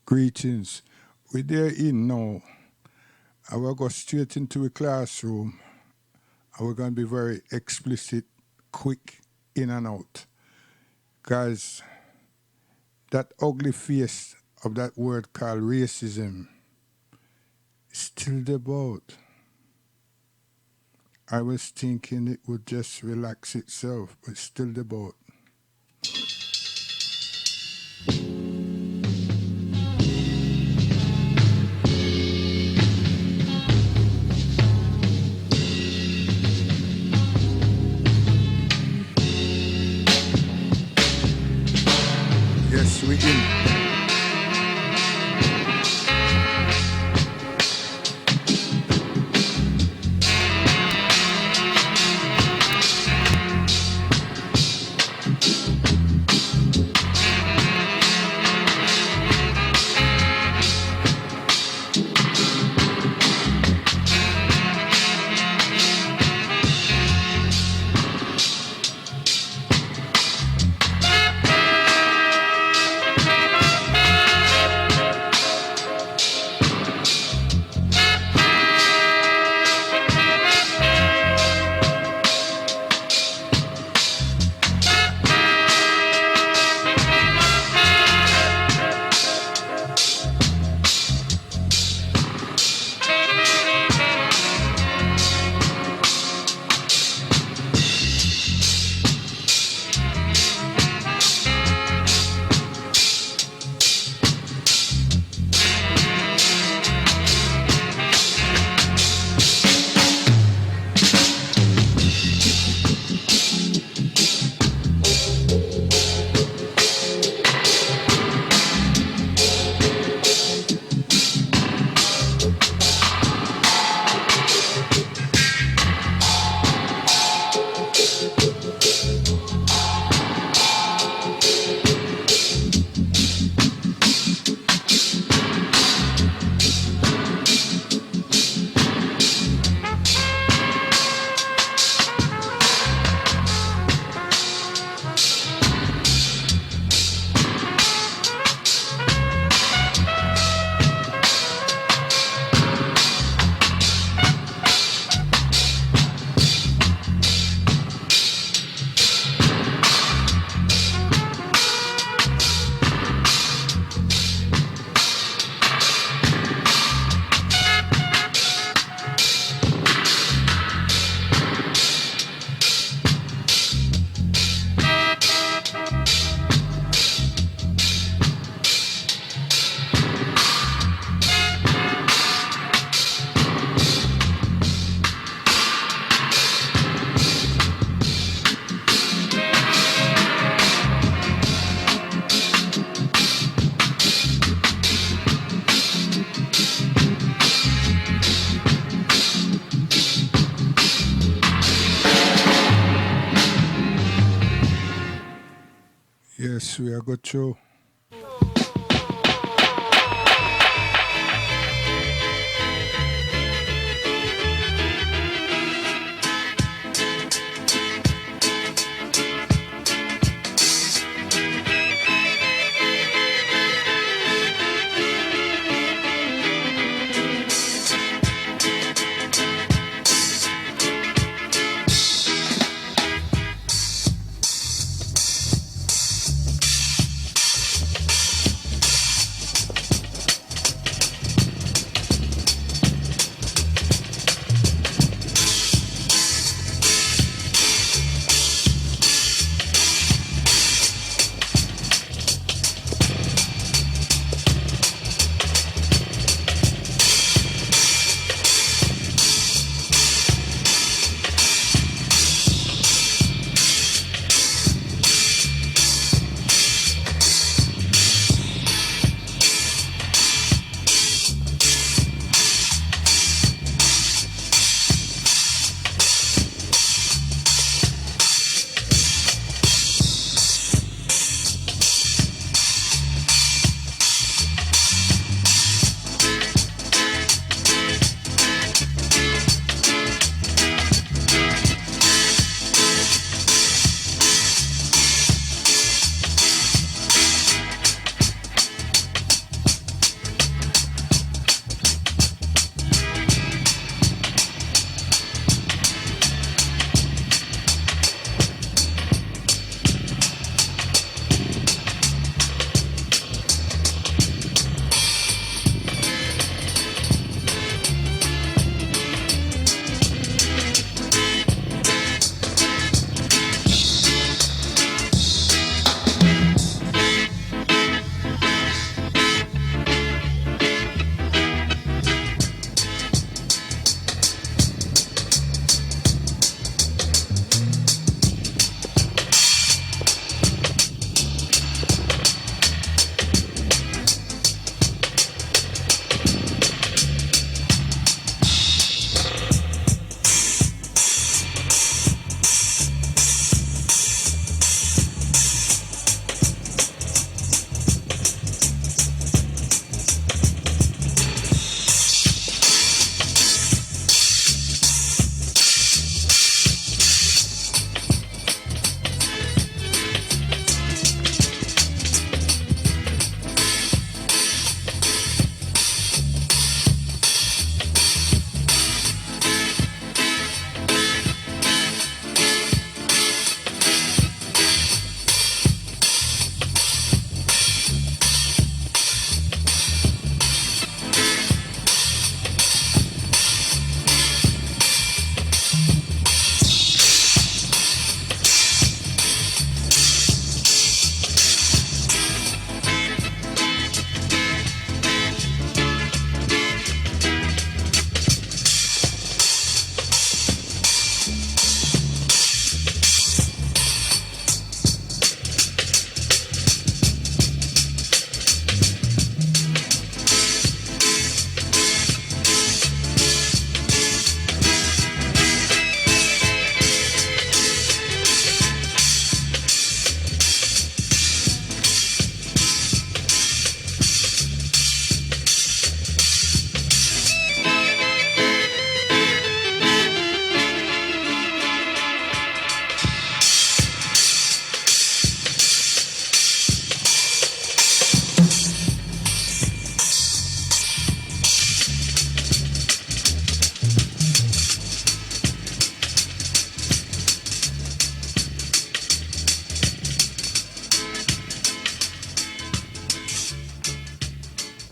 Greetings. We there in now. I will go straight into a classroom. I will going to be very explicit, quick, in and out. Guys, that ugly face of that word called racism is still the boat. I was thinking it would just relax itself, but it's still the boat. Yes, we in. Yes, we are good show.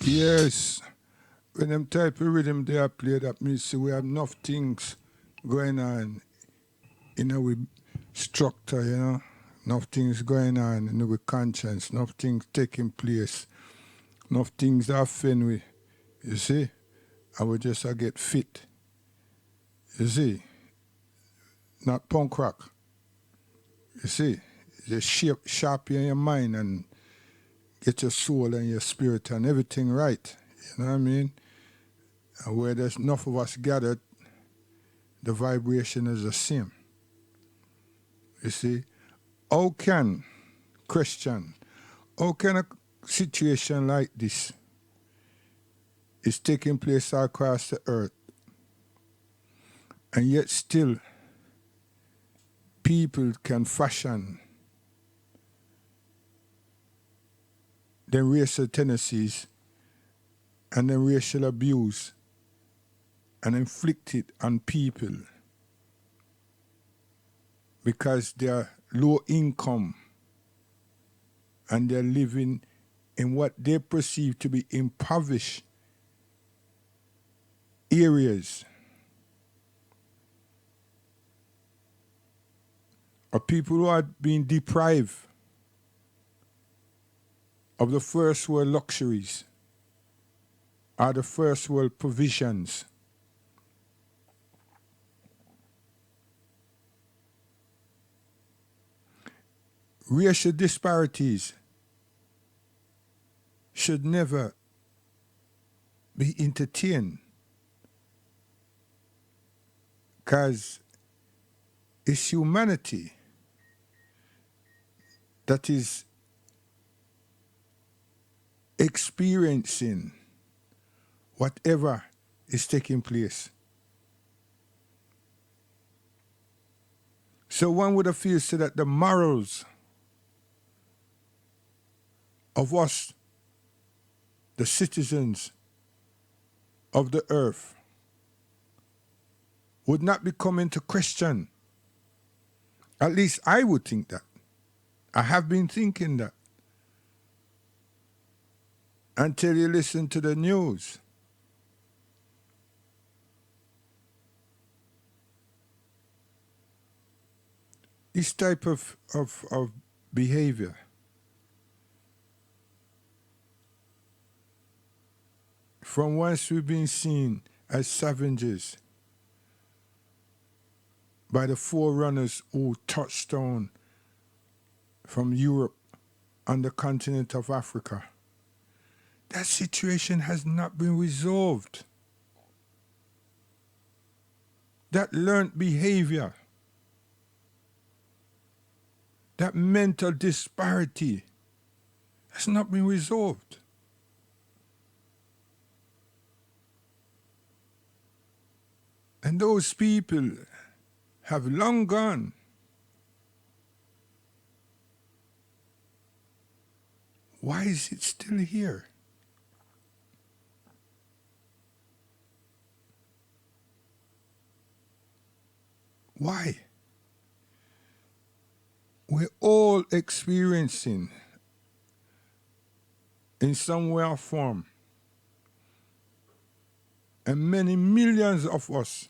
Yes. When them type of rhythm they are played, that means see we have enough things going on in our structure, you know. Enough things going on in our conscience, enough things taking place, enough things that offend we. You see? I would just get fit. You see? Not punk rock. You see? Just sharp in your mind and get your soul and your spirit and everything right. You know what I mean? And where there's enough of us gathered, the vibration is the same. You see? How can Christian, how can a situation like this is taking place across the earth and yet still people can fashion their racial tendencies and then racial abuse and inflict it on people because they're low income and they're living in what they perceive to be impoverished areas, or people who are being deprived of the first world luxuries or the first world provisions. Racial disparities should never be entertained because it's humanity that is experiencing whatever is taking place. So one would have feel so that the morals of us, the citizens of the earth, would not be coming to question. At least I would think that. I have been thinking that. Until you listen to the news. This type of behavior from once we've been seen as savages by the forerunners who touched down from Europe on the continent of Africa. That situation has not been resolved. That learned behavior, that mental disparity has not been resolved. And those people have long gone. Why is it still here? Why? We're all experiencing, in some way or form, and many millions of us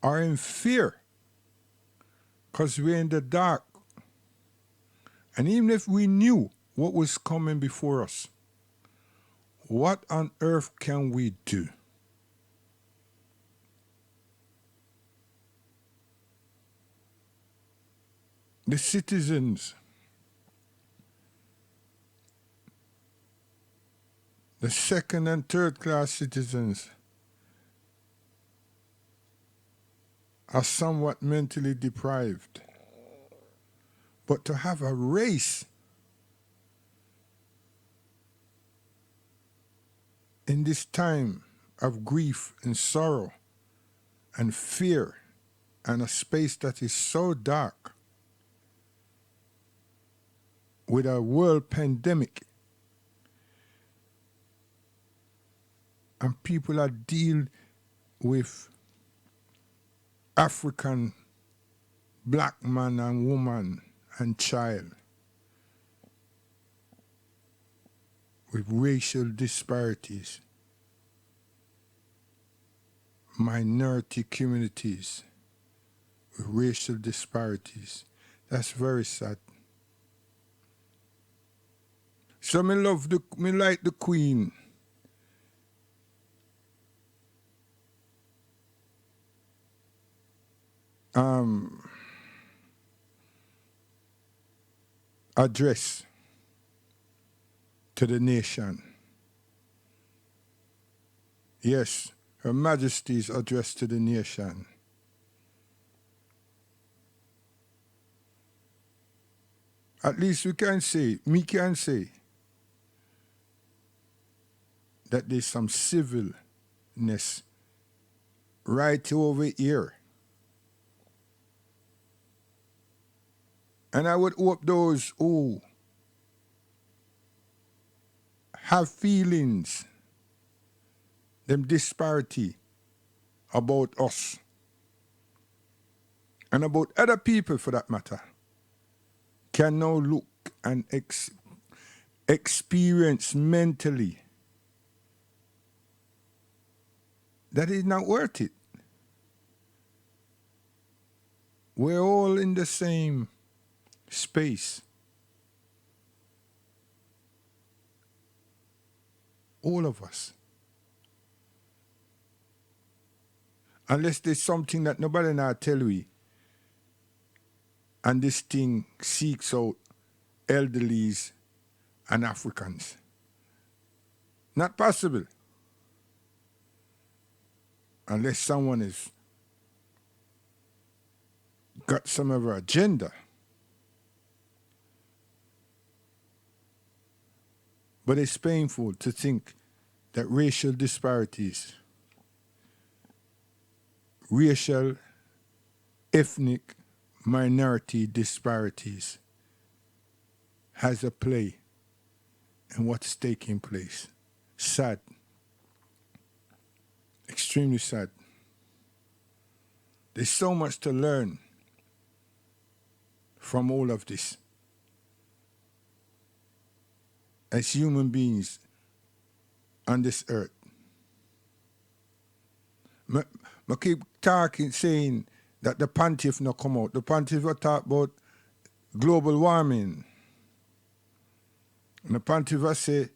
are in fear because we're in the dark. And even if we knew what was coming before us, what on earth can we do? The citizens, the second and third class citizens, are somewhat mentally deprived. But to have a race in this time of grief and sorrow and fear and a space that is so dark with a world pandemic, and people are dealing with African black man and woman and child with racial disparities, minority communities with racial disparities. That's very sad. So me like the Queen. Address to the nation. Yes, Her Majesty's address to the nation. At least we can say, me can say, that there's some civilness right over here. And I would hope those who have feelings, them disparity about us and about other people for that matter, can now look and experience mentally that it's not worth it. We're all in the same space. All of us. Unless there's something that nobody now tell we, and this thing seeks out elderlies and Africans. Not possible. Unless someone has got some other agenda. But it's painful to think that racial disparities, racial, ethnic, minority disparities has a play in what's taking place. Sad. Extremely sad. There's so much to learn from all of this. As human beings on this earth. I keep talking, saying that the pontiff not come out. The pontiff will talk about global warming. And the pontiff will say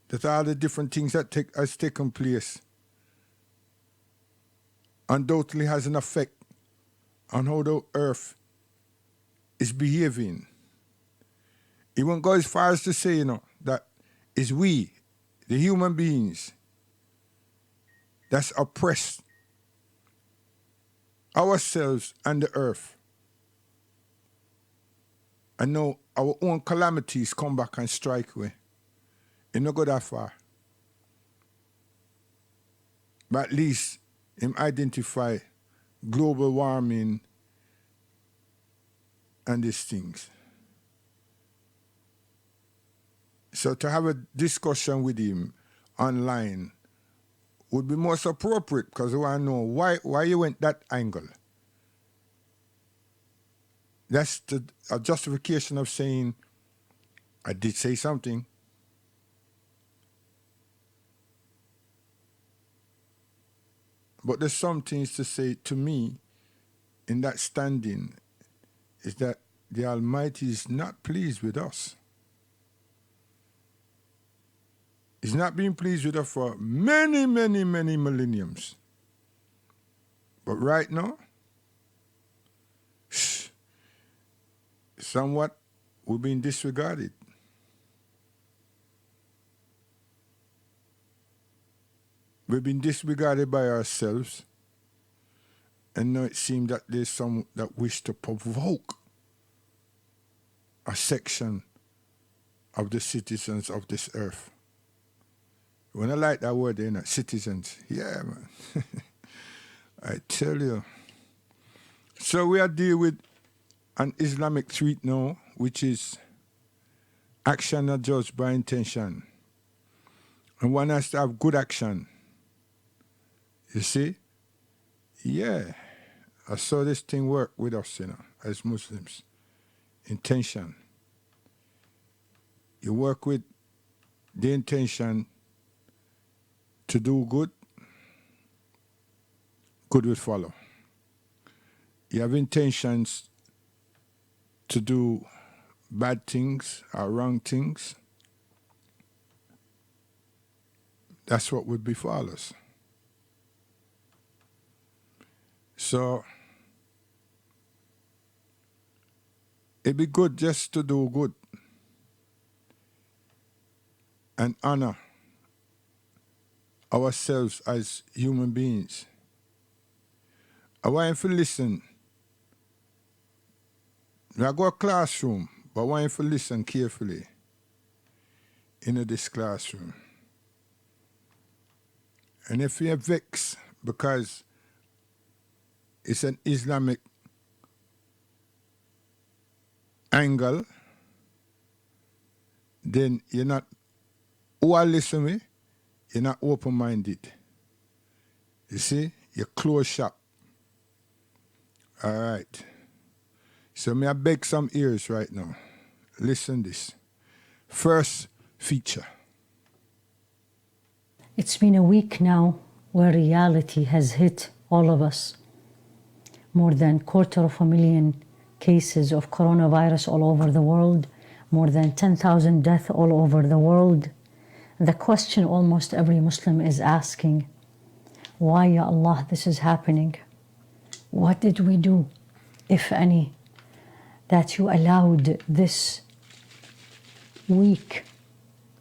that all the different things that has taken place undoubtedly has an effect on how the earth is behaving. He won't go as far as to say, that it's we, the human beings, that's oppressed ourselves and the earth. And now our own calamities come back and strike we. It not go that far. But at least him identify global warming and these things. So to have a discussion with him online would be most appropriate, because I want to know why you went that angle. That's a justification of saying, I did say something. But there's some things to say to me in that standing is that the Almighty is not pleased with us. He's not been pleased with us for many, many, many millenniums. But right now, somewhat we're being disregarded. We've been disregarded by ourselves, and now it seems that there's some that wish to provoke a section of the citizens of this earth. When I like that word, citizens. Yeah, man. I tell you. So we are dealing with an Islamic threat now, which is action not judged by intention. And one has to have good action. You see? Yeah. I saw this thing work with us, as Muslims. Intention. You work with the intention to do good, good will follow. You have intentions to do bad things or wrong things, that's what would befall us. So it'd be good just to do good and honor ourselves as human beings. I want you to listen. I go to a classroom, but I want you to listen carefully in this classroom. And if you're vexed because it's an Islamic angle, then you're not, who are listening to me, you're not open-minded. You see, you're close shop. All right. So may I beg some ears right now. Listen this. First feature. It's been a week now where reality has hit all of us. More than 250,000 cases of coronavirus all over the world, more than 10,000 deaths all over the world. The question almost every Muslim is asking, why, Ya Allah, this is happening? What did we do, if any, that you allowed this weak,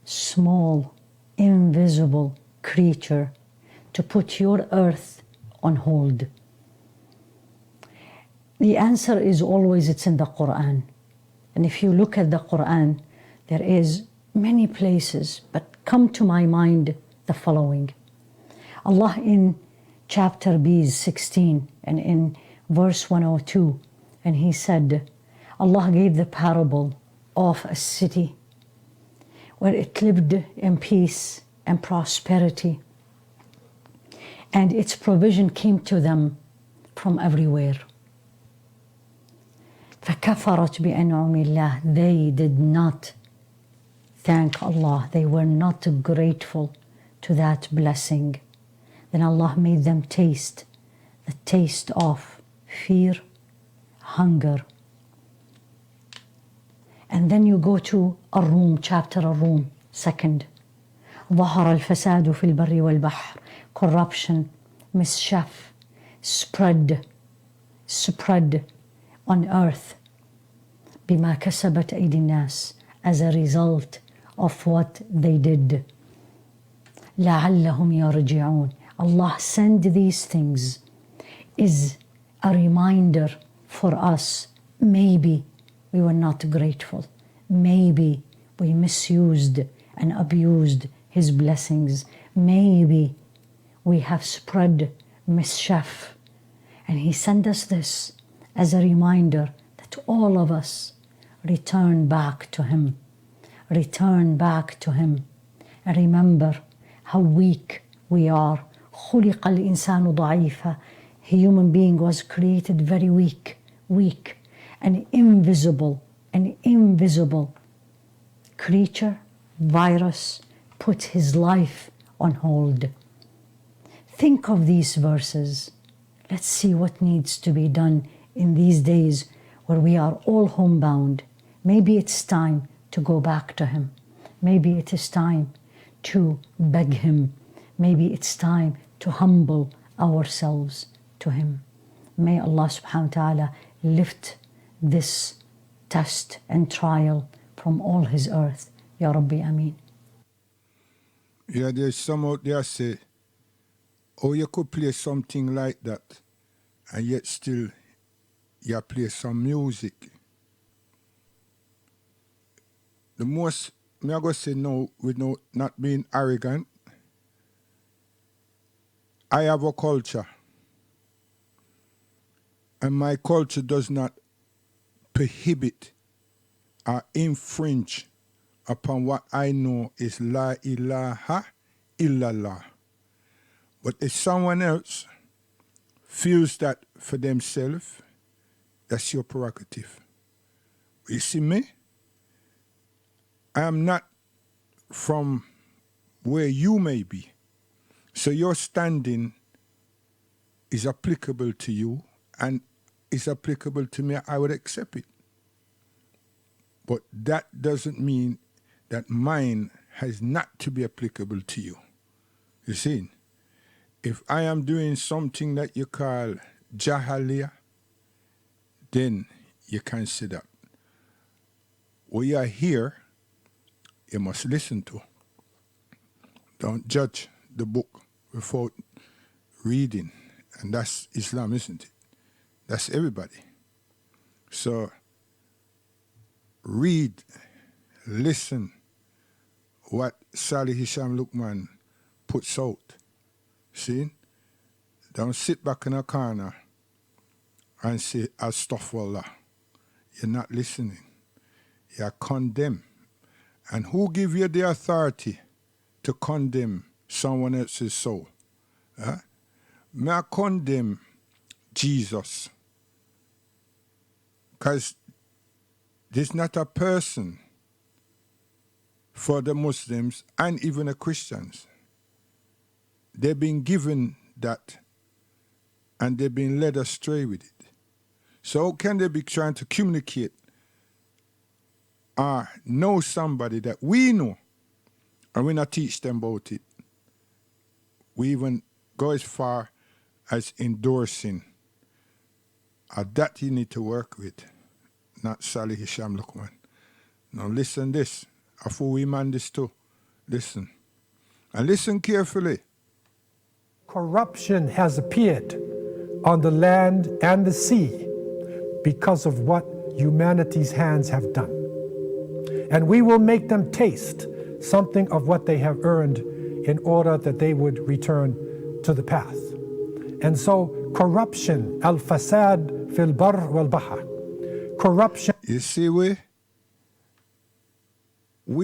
small, invisible creature to put your earth on hold? The answer is always it's in the Quran. And if you look at the Quran, there is many places, but come to my mind the following. Allah in chapter B 16 and in verse 102, and he said, Allah gave the parable of a city where it lived in peace and prosperity, and its provision came to them from everywhere. فَكَفَرَتْ بِأَنْعُمِ اللَّهِ. They did not thank Allah. They were not grateful to that blessing. Then Allah made them taste the taste of fear, hunger. And then you go to Ar-Rum, chapter Ar-Rum, 2nd. ظهر الفساد في البر والبحر. Corruption, mischief, spread on earth. بما كسبت أيدي الناس, as a result of what they did. لعلهم يرجعون. Allah sent these things is a reminder for us. Maybe we were not grateful. Maybe we misused and abused His blessings. Maybe we have spread mischief. And He sent us this as a reminder that all of us return back to Him. Return back to Him. And remember how weak we are. خُلِقَ الْإِنسَانُ ضَعِيفًا. Human being was created very weak, an invisible creature, virus, put his life on hold. Think of these verses. Let's see what needs to be done in these days where we are all homebound. Maybe it's time to go back to Him. Maybe it is time to beg Him. Maybe it's time to humble ourselves to Him. May Allah subhanahu wa ta'ala lift this test and trial from all His earth. Ya Rabbi, Ameen. Yeah, there's some out there say, oh, you could play something like that, and yet still you play some music. The most, me I go say no, with no, not being arrogant, I have a culture, and my culture does not prohibit or infringe upon what I know is La ilaha illallah. But if someone else feels that for themselves, that's your prerogative. You see me? I am not from where you may be. So your standing is applicable to you and is applicable to me. I would accept it. But that doesn't mean that mine has not to be applicable to you. You see, if I am doing something that you call jahaliya, then you can see that. What you hear, you must listen to. Don't judge the book without reading. And that's Islam, isn't it? That's everybody. So read, listen what Salih Hisham Lukman puts out. See? Don't sit back in a corner and say, Astaghfirullah. You're not listening. You're condemned. And who give you the authority to condemn someone else's soul? Huh? May I condemn Jesus? Because there's not a person for the Muslims and even the Christians. They've been given that and they've been led astray with it. So how can they be trying to communicate or know somebody that we know and we not teach them about it? We even go as far as endorsing. That you need to work with, not Salih Hisham Lukman. Now listen this. After we man this too. Listen. And listen carefully. Corruption has appeared on the land and the sea because of what humanity's hands have done. And we will make them taste something of what they have earned in order that they would return to the path. And so corruption, al-fasad fil bar wal bahr, corruption. You see, we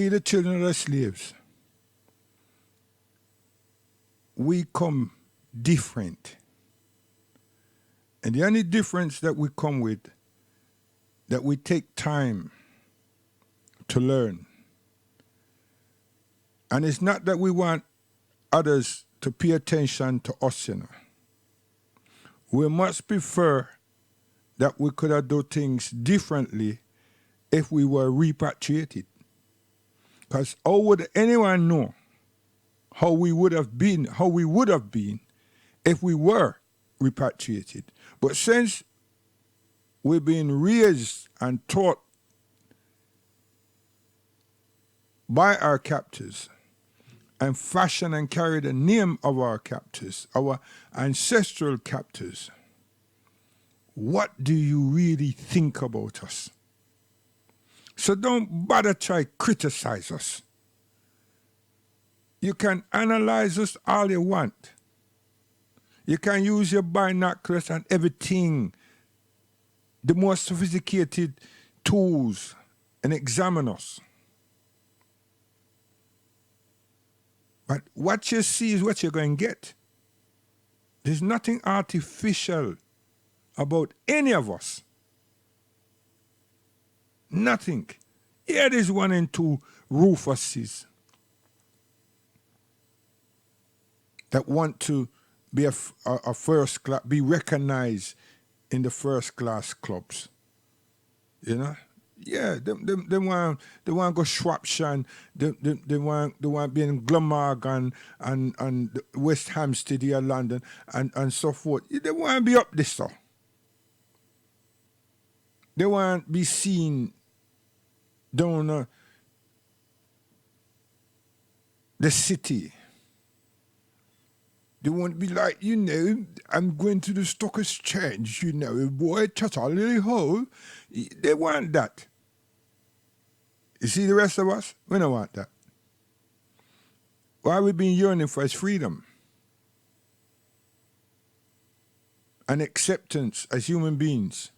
the children of the slaves, we come different. And the only difference that we come with, that we take time to learn. And it's not that we want others to pay attention to us, you know. We must prefer that we could have done things differently if we were repatriated. Because how would anyone know how we would have been if we were repatriated? But since we've been raised and taught by our captors and fashioned and carry the name of our captors, our ancestral captors, what do you really think about us? So don't bother try criticize us. You can analyze us all you want. You can use your binoculars and everything, the most sophisticated tools, and examine us. But what you see is what you're going to get. There's nothing artificial about any of us. Nothing. Here there's 1 and 2 Rufuses that want to be a first class, be recognized in the first class clubs. You know? Yeah, they want to go Shropshire, they want to be in Glamorgan and West Hampstead here, London, and so forth. They want to be up this stuff. They want to be seen down the city. They want to be like, you know, I'm going to the stock exchange, you know, boy, totally ho. They want that. You see the rest of us? We don't want that. Why we been yearning for is freedom and acceptance as human beings,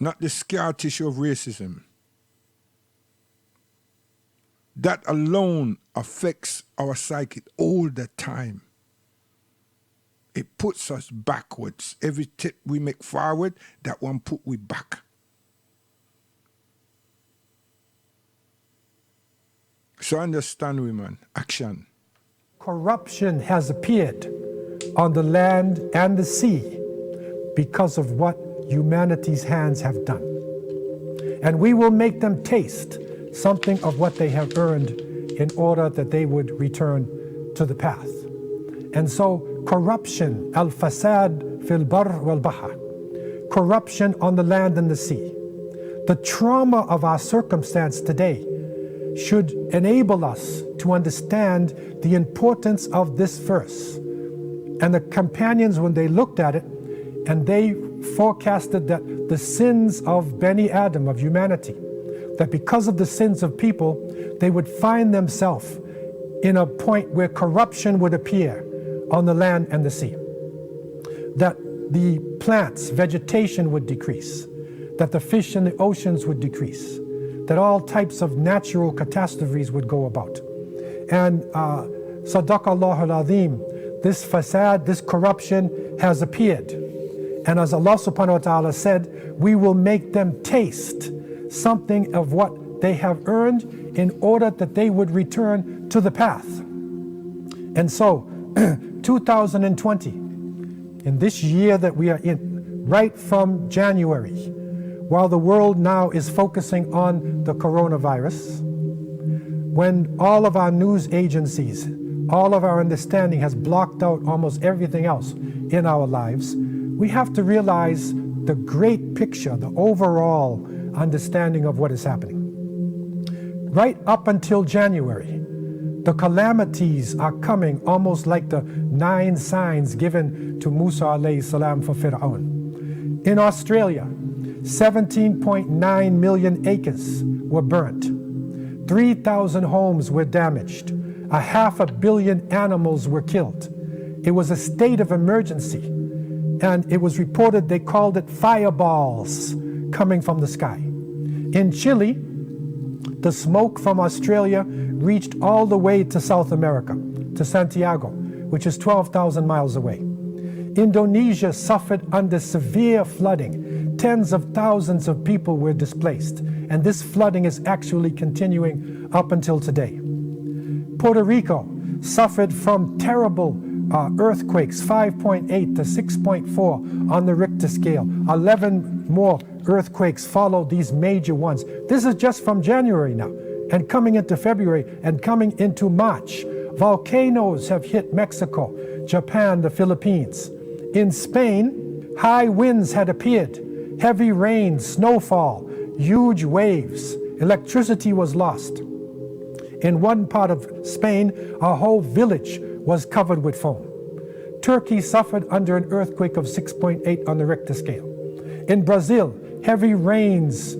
not the scar tissue of racism. That alone affects our psyche all the time. It puts us backwards. Every step we make forward, that one put we back. So understand, women, action. Corruption has appeared on the land and the sea because of what humanity's hands have done. And we will make them taste something of what they have earned in order that they would return to the path. And so corruption, al-fasad fil bar wal bahr, corruption on the land and the sea. The trauma of our circumstance today should enable us to understand the importance of this verse. And the companions, when they looked at it, and they forecasted that the sins of Bani Adam, of humanity, that because of the sins of people, they would find themselves in a point where corruption would appear on the land and the sea. That the plants, vegetation would decrease, that the fish in the oceans would decrease, that all types of natural catastrophes would go about. And Sadaqallahu al-Azim, this fasad, this corruption has appeared. And as Allah subhanahu wa ta'ala said, we will make them taste something of what they have earned in order that they would return to the path. And so, 2020, in this year that we are in, right from January, while the world now is focusing on the coronavirus, when all of our news agencies, all of our understanding has blocked out almost everything else in our lives, we have to realize the great picture, the overall understanding of what is happening. Right up until January, the calamities are coming almost like the 9 signs given to Musa alayhi salam for Fir'aun. In Australia, 17.9 million acres were burnt. 3,000 homes were damaged. 500 million animals were killed. It was a state of emergency. And it was reported they called it fireballs coming from the sky. In Chile, the smoke from Australia reached all the way to South America, to Santiago, which is 12,000 miles away. Indonesia suffered under severe flooding. Tens of thousands of people were displaced, and this flooding is actually continuing up until today. Puerto Rico suffered from terrible earthquakes, 5.8 to 6.4 on the Richter scale. 11 more earthquakes followed these major ones. This is just from January now, and coming into February, and coming into March. Volcanoes have hit Mexico, Japan, the Philippines. In Spain, high winds had appeared, heavy rain, snowfall, huge waves. Electricity was lost. In one part of Spain, a whole village was covered with foam. Turkey suffered under an earthquake of 6.8 on the Richter scale. In Brazil, heavy rains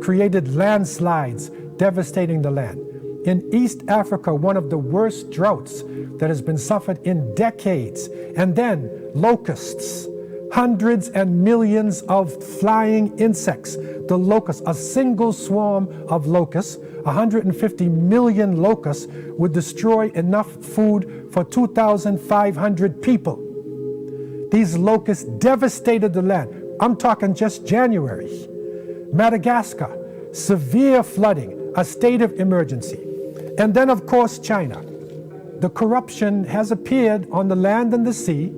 created landslides, devastating the land. In East Africa, one of the worst droughts that has been suffered in decades. And then locusts, hundreds and millions of flying insects. The locusts, a single swarm of locusts, 150 million locusts would destroy enough food for 2,500 people. These locusts devastated the land. I'm talking just January. Madagascar, severe flooding, a state of emergency. And then, of course, China. The corruption has appeared on the land and the sea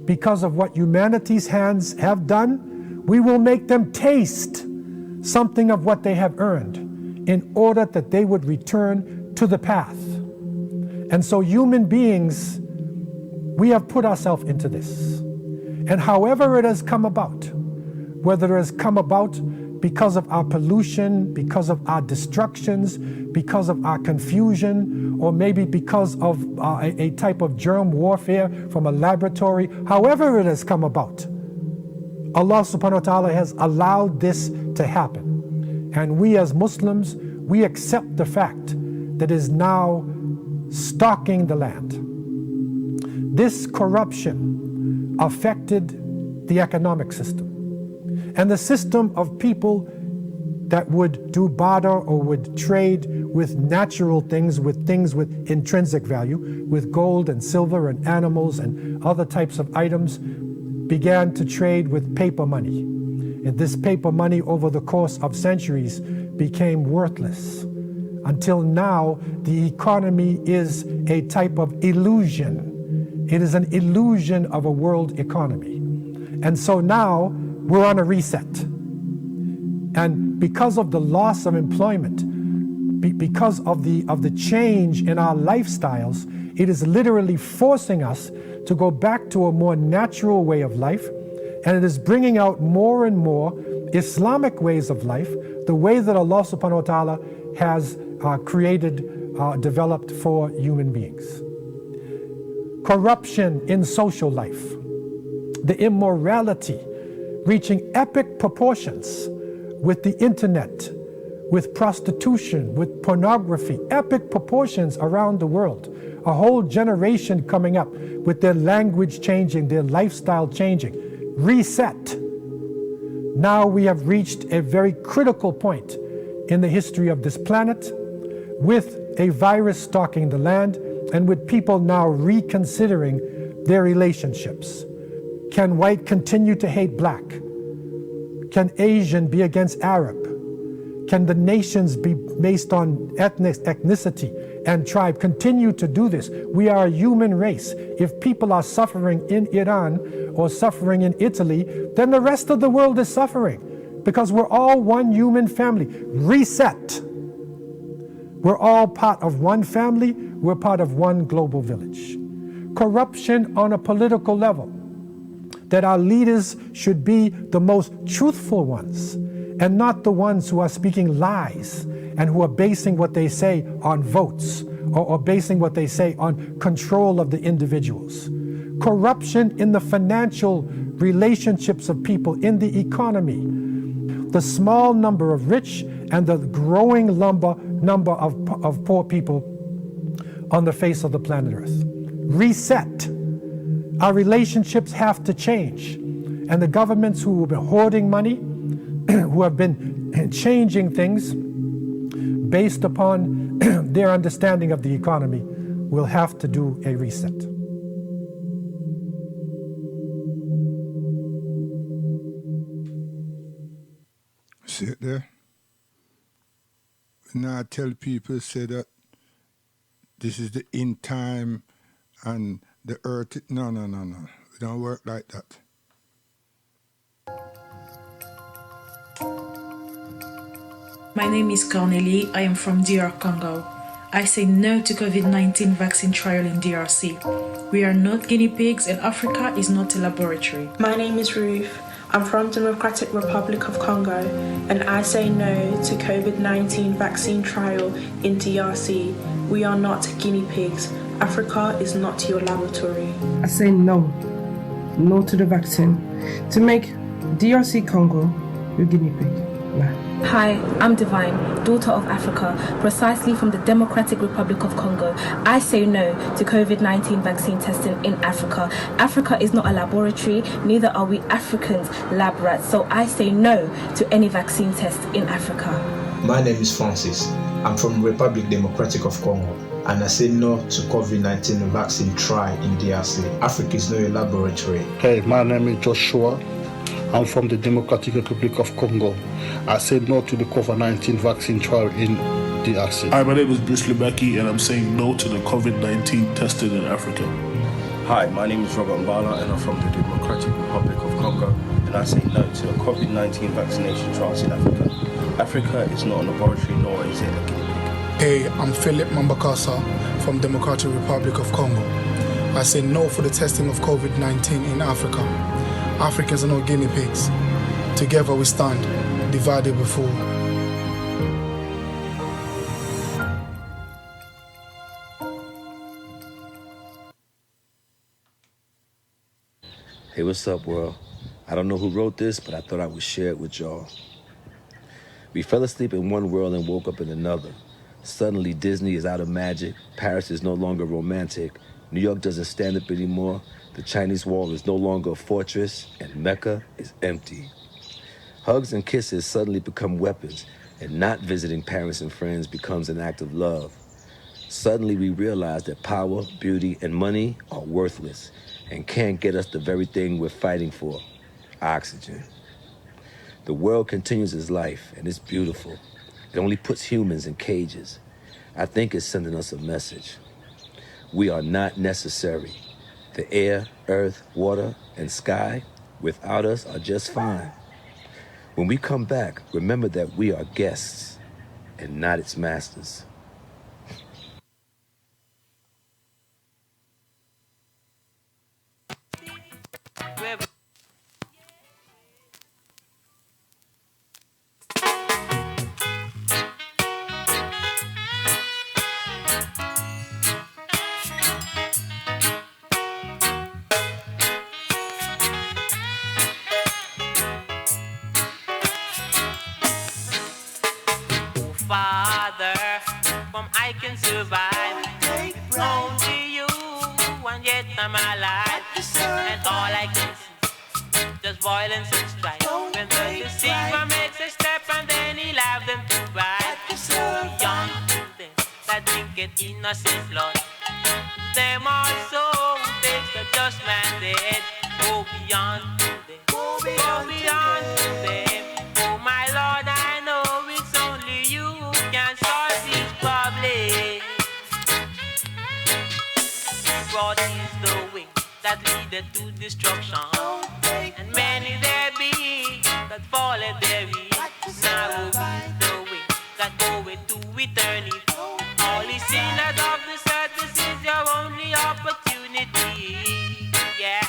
because of what humanity's hands have done. We will make them taste something of what they have earned in order that they would return to the path. And so human beings, we have put ourselves into this. And however it has come about, whether it has come about because of our pollution, because of our destructions, because of our confusion, or maybe because of a type of germ warfare from a laboratory, however it has come about, Allah subhanahu wa ta'ala has allowed this to happen. And we as Muslims, we accept the fact that is now stalking the land. This corruption affected the economic system. And the system of people that would do barter or would trade with natural things with intrinsic value, with gold and silver and animals and other types of items, began to trade with paper money. And this paper money over the course of centuries became worthless until now, the economy is a type of illusion. It is an illusion of a world economy. And so now we're on a reset. And because of the loss of employment, because of the change in our lifestyles, it is literally forcing us to go back to a more natural way of life, and it is bringing out more and more Islamic ways of life, the way that Allah subhanahu wa ta'ala has developed for human beings. Corruption in social life, the immorality reaching epic proportions with the internet, with prostitution, with pornography, epic proportions around the world. A whole generation coming up with their language changing, their lifestyle changing. Reset. Now we have reached a very critical point in the history of this planet, with a virus stalking the land and with people now reconsidering their relationships. Can white continue to hate black? Can Asian be against Arab? Can the nations be based on ethnicity and tribe continue to do this? We are a human race. If people are suffering in Iran or suffering in Italy, then the rest of the world is suffering, because we're all one human family. Reset. We're all part of one family. We're part of one global village. Corruption on a political level, that our leaders should be the most truthful ones and not the ones who are speaking lies and who are basing what they say on votes or basing what they say on control of the individuals. Corruption in the financial relationships of people, in the economy. The small number of rich and the growing number of poor people on the face of the planet Earth. Reset. Our relationships have to change. And the governments who have been hoarding money, who have been changing things based upon their understanding of the economy, will have to do a reset. See it there? Now I tell people, say that this is the end time and the earth. No. It don't work like that. My name is Cornelie. I am from DR Congo. I say no to COVID-19 vaccine trial in DRC. We are not guinea pigs and Africa is not a laboratory. My name is Ruth. I'm from Democratic Republic of Congo, and I say no to COVID-19 vaccine trial in DRC. We are not guinea pigs. Africa is not your laboratory. I say no to the vaccine to make DRC Congo your guinea pig. Nah. Hi, I'm Divine, daughter of Africa, precisely from the Democratic Republic of Congo. I say no to COVID-19 vaccine testing in Africa. Africa is not a laboratory, neither are we Africans lab rats, so I say no to any vaccine test in Africa. My name is Francis. I'm from Republic Democratic of Congo, and I say no to COVID-19 vaccine trial in DRC. Africa is not a laboratory. Hey, my name is Joshua. I'm from the Democratic Republic of Congo. I say no to the COVID-19 vaccine trial in DRC. Hi, my name is Bruce Lebeki, and I'm saying no to the COVID-19 testing in Africa. Hi, my name is Robert Mbala, and I'm from the Democratic Republic of Congo, and I say no to the COVID-19 vaccination trials in Africa. Africa is not a laboratory, nor is it a guinea pig. Hey, I'm Philip Mambakasa from Democratic Republic of Congo. I say no for the testing of COVID-19 in Africa. Africans are not guinea pigs. Together we stand, divided we fall. Hey, what's up, world? I don't know who wrote this, but I thought I would share it with y'all. We fell asleep in one world and woke up in another. Suddenly, Disney is out of magic, Paris is no longer romantic, New York doesn't stand up anymore, the Chinese wall is no longer a fortress, and Mecca is empty. Hugs and kisses suddenly become weapons, and not visiting parents and friends becomes an act of love. Suddenly we realize that power, beauty, and money are worthless and can't get us the very thing we're fighting for, oxygen. The world continues its life, and it's beautiful. It only puts humans in cages. I think it's sending us a message. We are not necessary. The air, earth, water, and sky without us are just fine. When we come back, remember that we are guests and not its masters. Father, from I can survive. Only you, and yet I'm alive. And all I can see, just violence and strife. When the deceiver makes a step and then he'll have them to ride. Beyond them that drink it innocent blood. Them also takes the just man dead. Go beyond them, go beyond them. Oh my Lord, I know it's only you who can solve this problem. Broad is the way that leadeth to destruction, and many there be that falleth therein. Narrow is the way that goeth to eternity. All the sinners of this earth, this is your only opportunity. Yeah.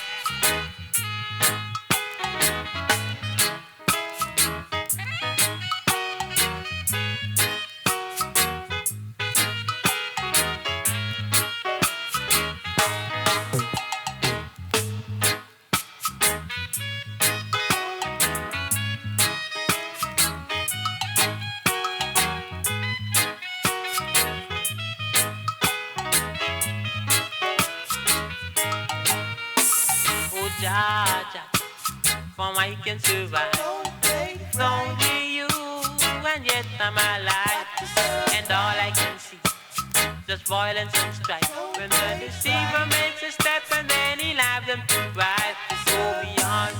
Jaja, from I can survive. It's only you, and yet I'm alive. And all I can see, just violence and strife. When the deceiver makes a step and then he'll have them to ride. Go beyond,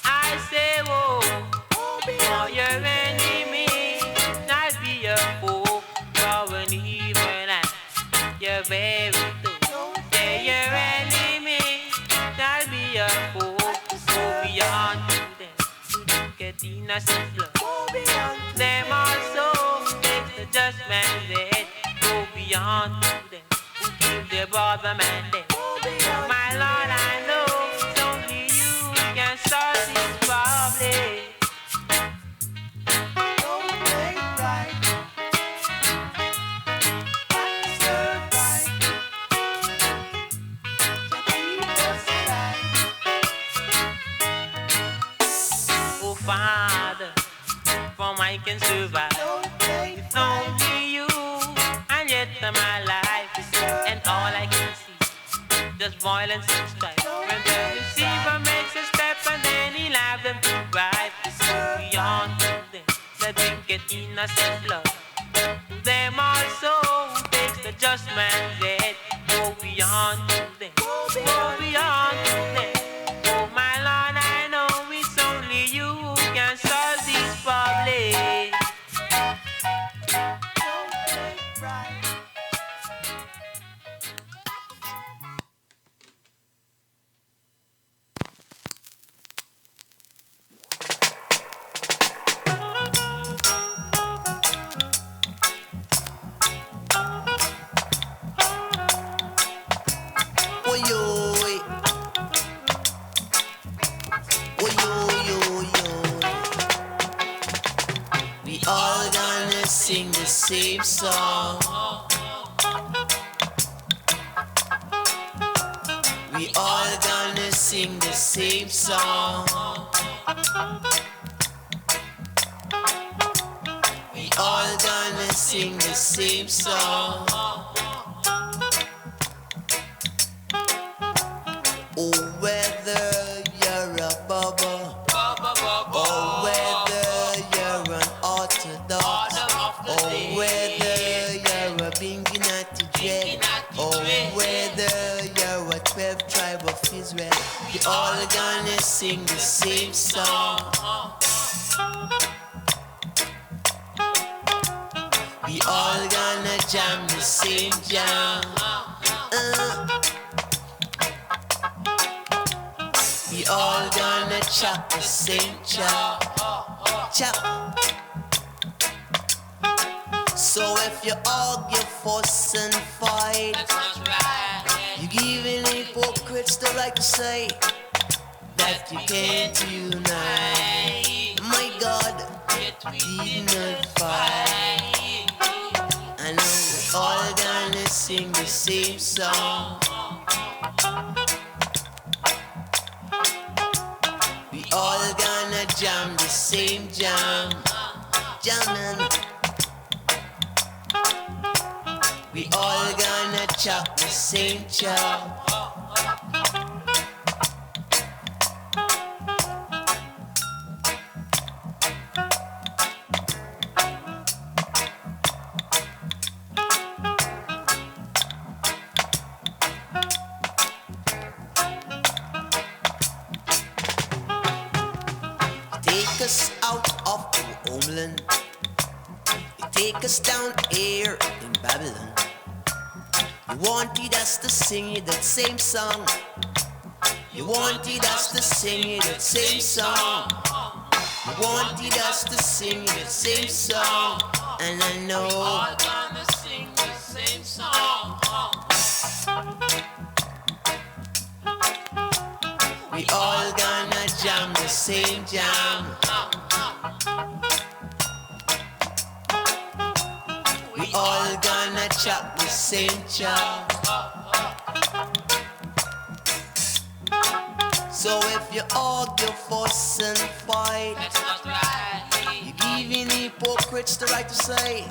I say, whoa, for your enemy, not be your foe. For an evil act, you're very true. They're your enemy. Your foe, go beyond them, to get innocent blood. Them also makes the just man dead. Go beyond them, who kill their brother man dead. My Lord, I know it's only you who can solve this problem. Father, from I can survive. It's only you, and yet I'm alive. And all I can see, just violence and strife. When the deceiver makes a step and then he'll have them to ride. Go beyond them, let them get innocent blood. Them also takes the just man's dead. Go beyond them, go beyond them. Oh my Lord, I know it's only you who can solve this problem. Sing the same song. We all gonna sing the same song. We all gonna sing the same song. Oh, whether you're a bubble, or whether you're an orthodox, or whether you're a Binginati Dread, or whether you're a 12th tribe of Israel, we all gonna sing the same song. We all gonna jam the same jam. We all gonna chop the same chop. Chop. So if you argue, fuss and fight, you giving hypocrites the right to say that you can't unite. My God, did not fight. I know we're all gonna sing the same song. We all gonna jam the same jam. Jamming. We all gonna chop the same chop. Take us out of our homeland. You take us down here in Babylon. You wanted us to sing that same song. You wanted us to sing that same song. You wanted us to sing that same song. And I know we're all gonna sing the same song. We all gonna jam the same jam. We all gonna chop the same chop. So if you argue, fuss and fight, you giving hypocrites the right to say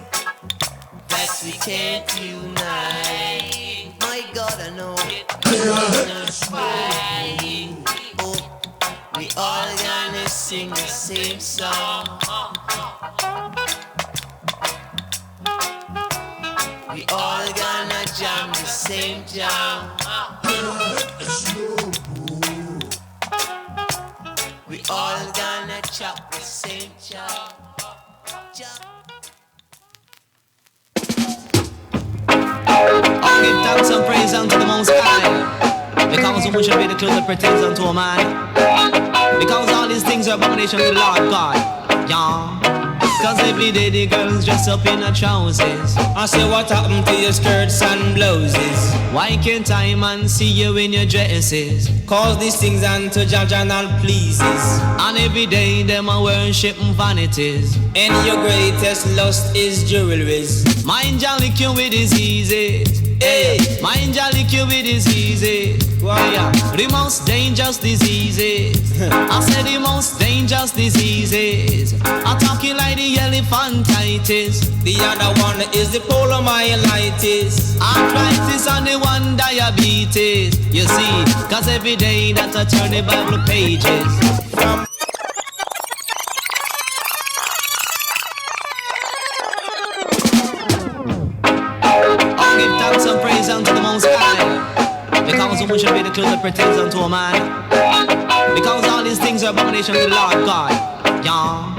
that we can't unite. My God, I know we're gonna fight. Oh, we all gonna sing the same song. We all gonna jam the same jam. We all gonna chop the same chop. I'll give thanks and praise unto the Most High, because who shall be the clothes that pertains unto a man? Because all these things are abomination to the Lord God. Yeah. Cause every day the girls dress up in her trousers. I say, what happened to your skirts and blouses? Why can't I man see you in your dresses? Cause these things unto Jah not pleases. And every day them a worship vanities. And your greatest lust is jewelries. Mind Jah lick you with diseases. Hey, mind Jah lick you with diseases. Why? The most dangerous diseases. I said the most dangerous diseases. I'm talking like the elephantitis. The other one is the poliomyelitis. Arthritis and the one diabetes. You see, cause every day that I turn the Bible pages. From I'll give thanks and praise unto the Most High, because who shall be the clothes that pertains unto a man? Because all these things are abomination to the Lord God. Yeah.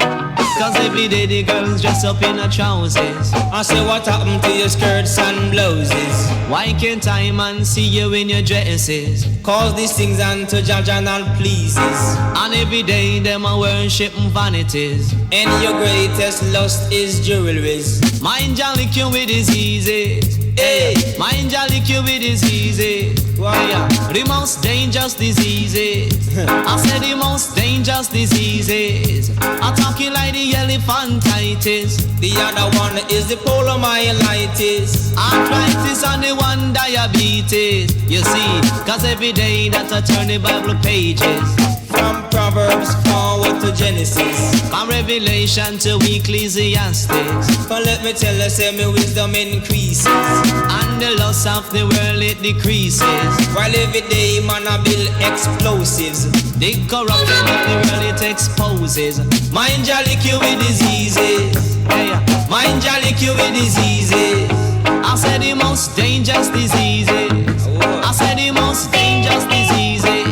Cause every day the girls dress up in her trousers. I say, what happened to your skirts and blouses? Why can't I man see you in your dresses? Cause these things unto Jah not pleases. And every day them a worship vanities. And your greatest lust is jewelries. Mind Jah lick you with diseases. Hey, mind Jah lick you with diseases. Why? The most dangerous diseases. I said the most dangerous diseases. I'm talking like the elephantitis. The other one is the poliomyelitis. Arthritis and the one diabetes. You see, cause every day that I turn the Bible pages. From Proverbs forward to Genesis, from Revelation to Ecclesiastes. But let me tell you, say my wisdom increases, and the loss of the world it decreases. While every day man I build explosives, the corruption of the world it exposes. Mind Jah lick you with diseases. Yeah. Mind Jah lick you with diseases. I said the most dangerous diseases. I said the most dangerous diseases.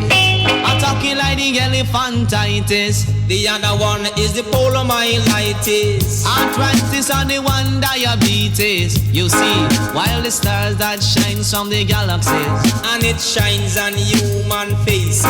I'm talking like the elephant elephantitis. The other one is the poliomyelitis. Arthritis and the one diabetes. You see, while the stars that shines from the galaxies, and it shines on human faces.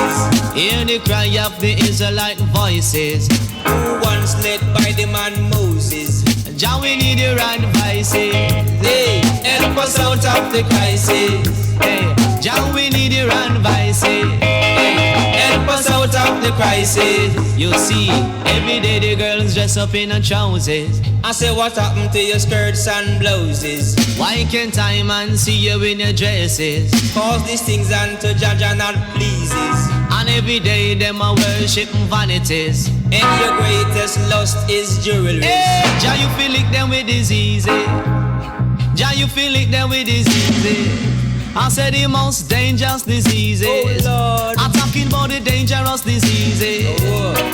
Hear the cry of the Israelite voices, who once led by the man Moses. Jah, we need your advices. Hey, help us out of the crisis. Hey, Jah, we need your advices. Hey, help us out of the crisis. You see, every day the girls dress up in her trousers. I say, what happened to your skirts and blouses? Why can't I man see you in your dresses? Cause these things unto Jah Jah not pleases. And every day them a worship vanities. And your greatest lust is jewelry. Hey, Jah, you feel lick them with diseases. Jah, you feel lick them with diseases. I said the most dangerous diseases. Oh Lord, I'm talking about the dangerous diseases.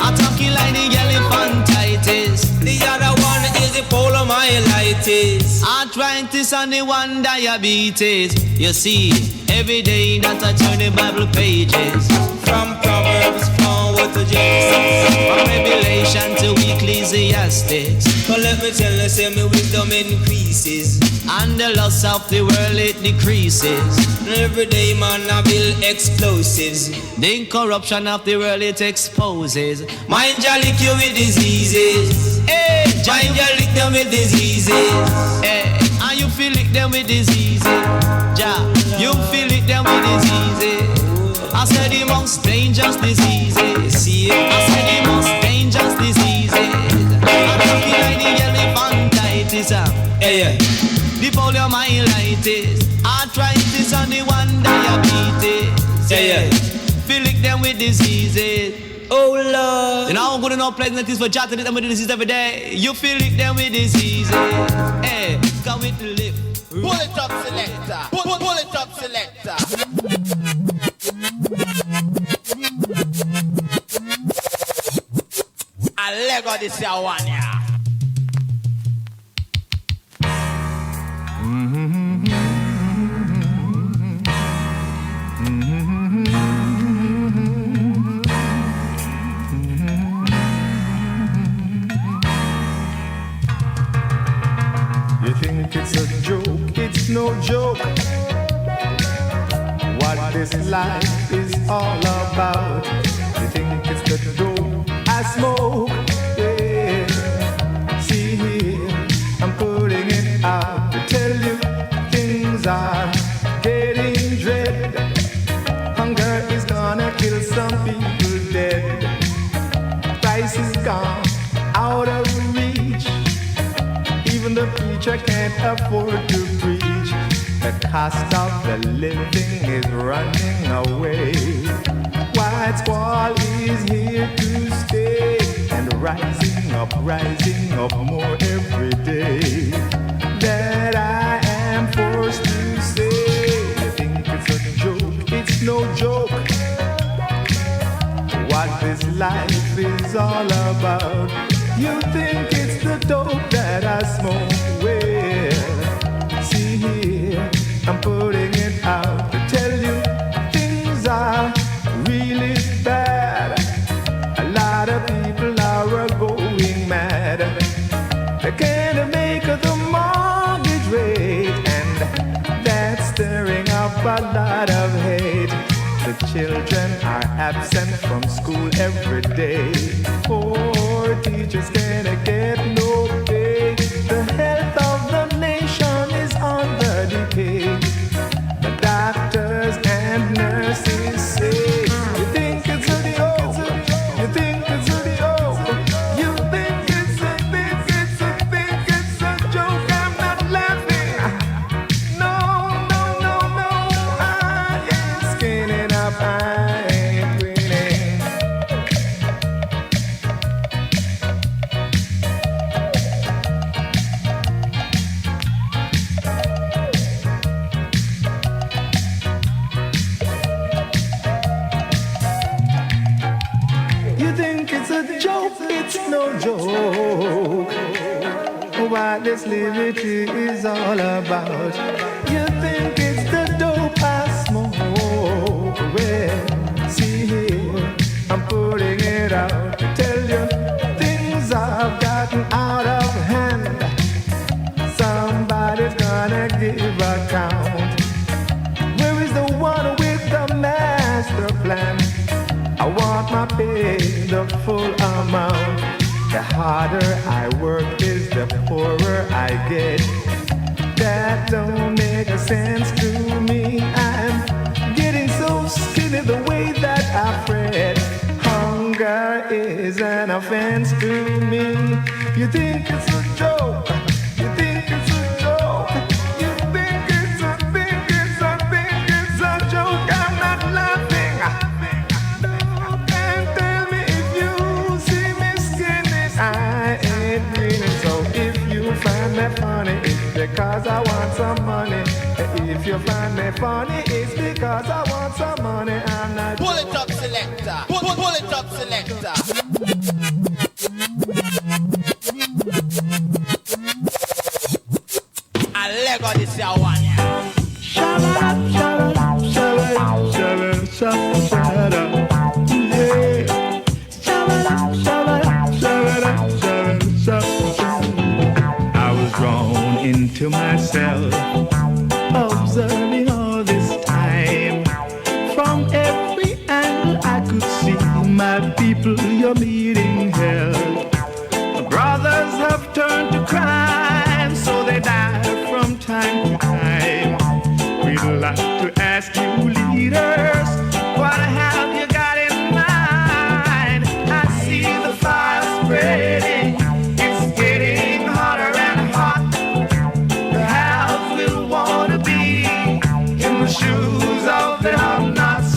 I'm talking like the elephantitis. The other one is the poliomyelitis. Arthritis and the one diabetes. You see, every day that I turn the Bible pages, from Proverbs forward to Genesis, from Revelation to Ecclesiastes. But let me tell you, say my wisdom increases, and the loss of the world it decreases. And every day man I build explosives. The corruption of the world it exposes. Mind Jah lick you with diseases. Hey, mind Jah lick them with diseases. Hey, and you feel lick them with diseases. Jah, you feel lick them with diseases. I said the most dangerous diseases. See, I said the most dangerous diseases. I'm talking like the elephantitis. Hey, yeah. The poliomyelitis, arthritis and the one diabetes. Yeah, yeah. Feel lick them with diseases. Oh Lord, you know how good enough pleasant it is for Jah to lick them with disease every day. You feel lick them with diseases. Hey, come with the lip. Pull it up, selector. Pull it up, selector. I Lego this one, yeah. You think it's a joke, it's no joke. What this life is all about. You think it's the dope I smoke, yeah. See here, I'm putting it out to tell you things are getting dread. Hunger is gonna kill some people dead. Price is gone out of reach. Even the preacher can't afford to preach. The cost of the living is running away. White squall is here to stay, and rising up more every day. That I am forced to say, you think it's a joke, it's no joke. What this life is all about. You think it's the dope that I smoke? Well, see here, I'm putting it out to tell you things are really bad. A lot of people are going mad. They can't make the mortgage rate, and that's stirring up a lot of hate. The children are absent from school every day. Poor teachers can't get no pay. The health of the nation is on the decay. The doctors and nurses say, you think it's a joke, you think it's a joke, you think it's a joke. I'm not laughing. No, I ain't skinning up, I ain't grinning. You think it's a joke, it's no joke. What this liberty is all about. You think it's the dope I smoke. Well, see here, I'm putting it out harder I work is the poorer I get. That don't make a sense to me. I'm getting so skinny the way that I fret. Hunger is an offense to me. You think it's a joke? You think it's a joke? You think it's a joke? I'm not laughing. And tell me if you see me skinny, I ain't grinning. So if you find me funny, it's because I want some money. If you find me funny, it's because I want some money. I'm not. Pull it up, selector. Pull it up, selector. I leg on this your one. Shut up, shut up, shut up, shut up, shut up. Yeah. Shut up, shut up, shut up, shut up. I was drawn into myself, observing all this time. From every angle I could see my people, you're meeting hell. Brothers have turned to crime, so they die from time to time. We'd like to ask you leaders, what have you got in mind? I see the fire spreading, it's getting hotter and hot. The house will want to be in the shoes of the have-nots.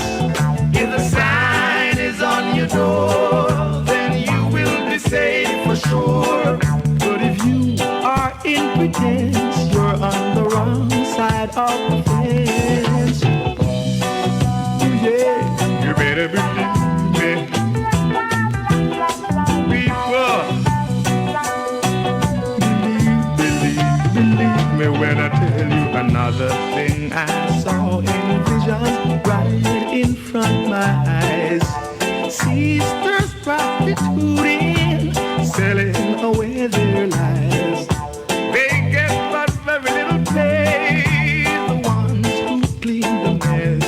If the sign is on your door, then you will be safe for sure. But if you are in pretense, you're on the wrong side of the fence. Yeah, you better believe me. People, believe me when I tell you another thing I saw in vision right in front of my eyes. Sisters prostituting, selling away their lives. They get but very little pay, the ones who clean the mess.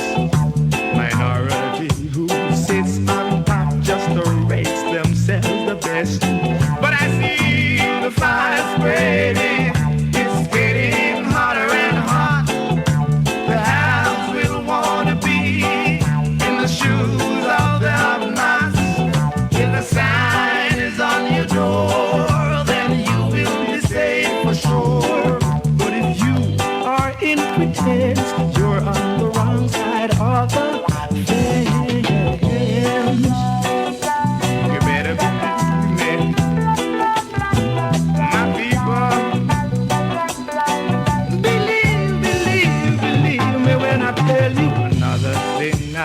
Minority who sits on top just rates themselves the best. But I see the fire spreading, it's getting hotter and hot. The house will want to be in the shoes of the have-nots. If the sign is on your door, then you will be safe for sure. But if you are in pretense, you're on the wrong side of the fence. You better believe me, my people. Believe me when I tell you another thing I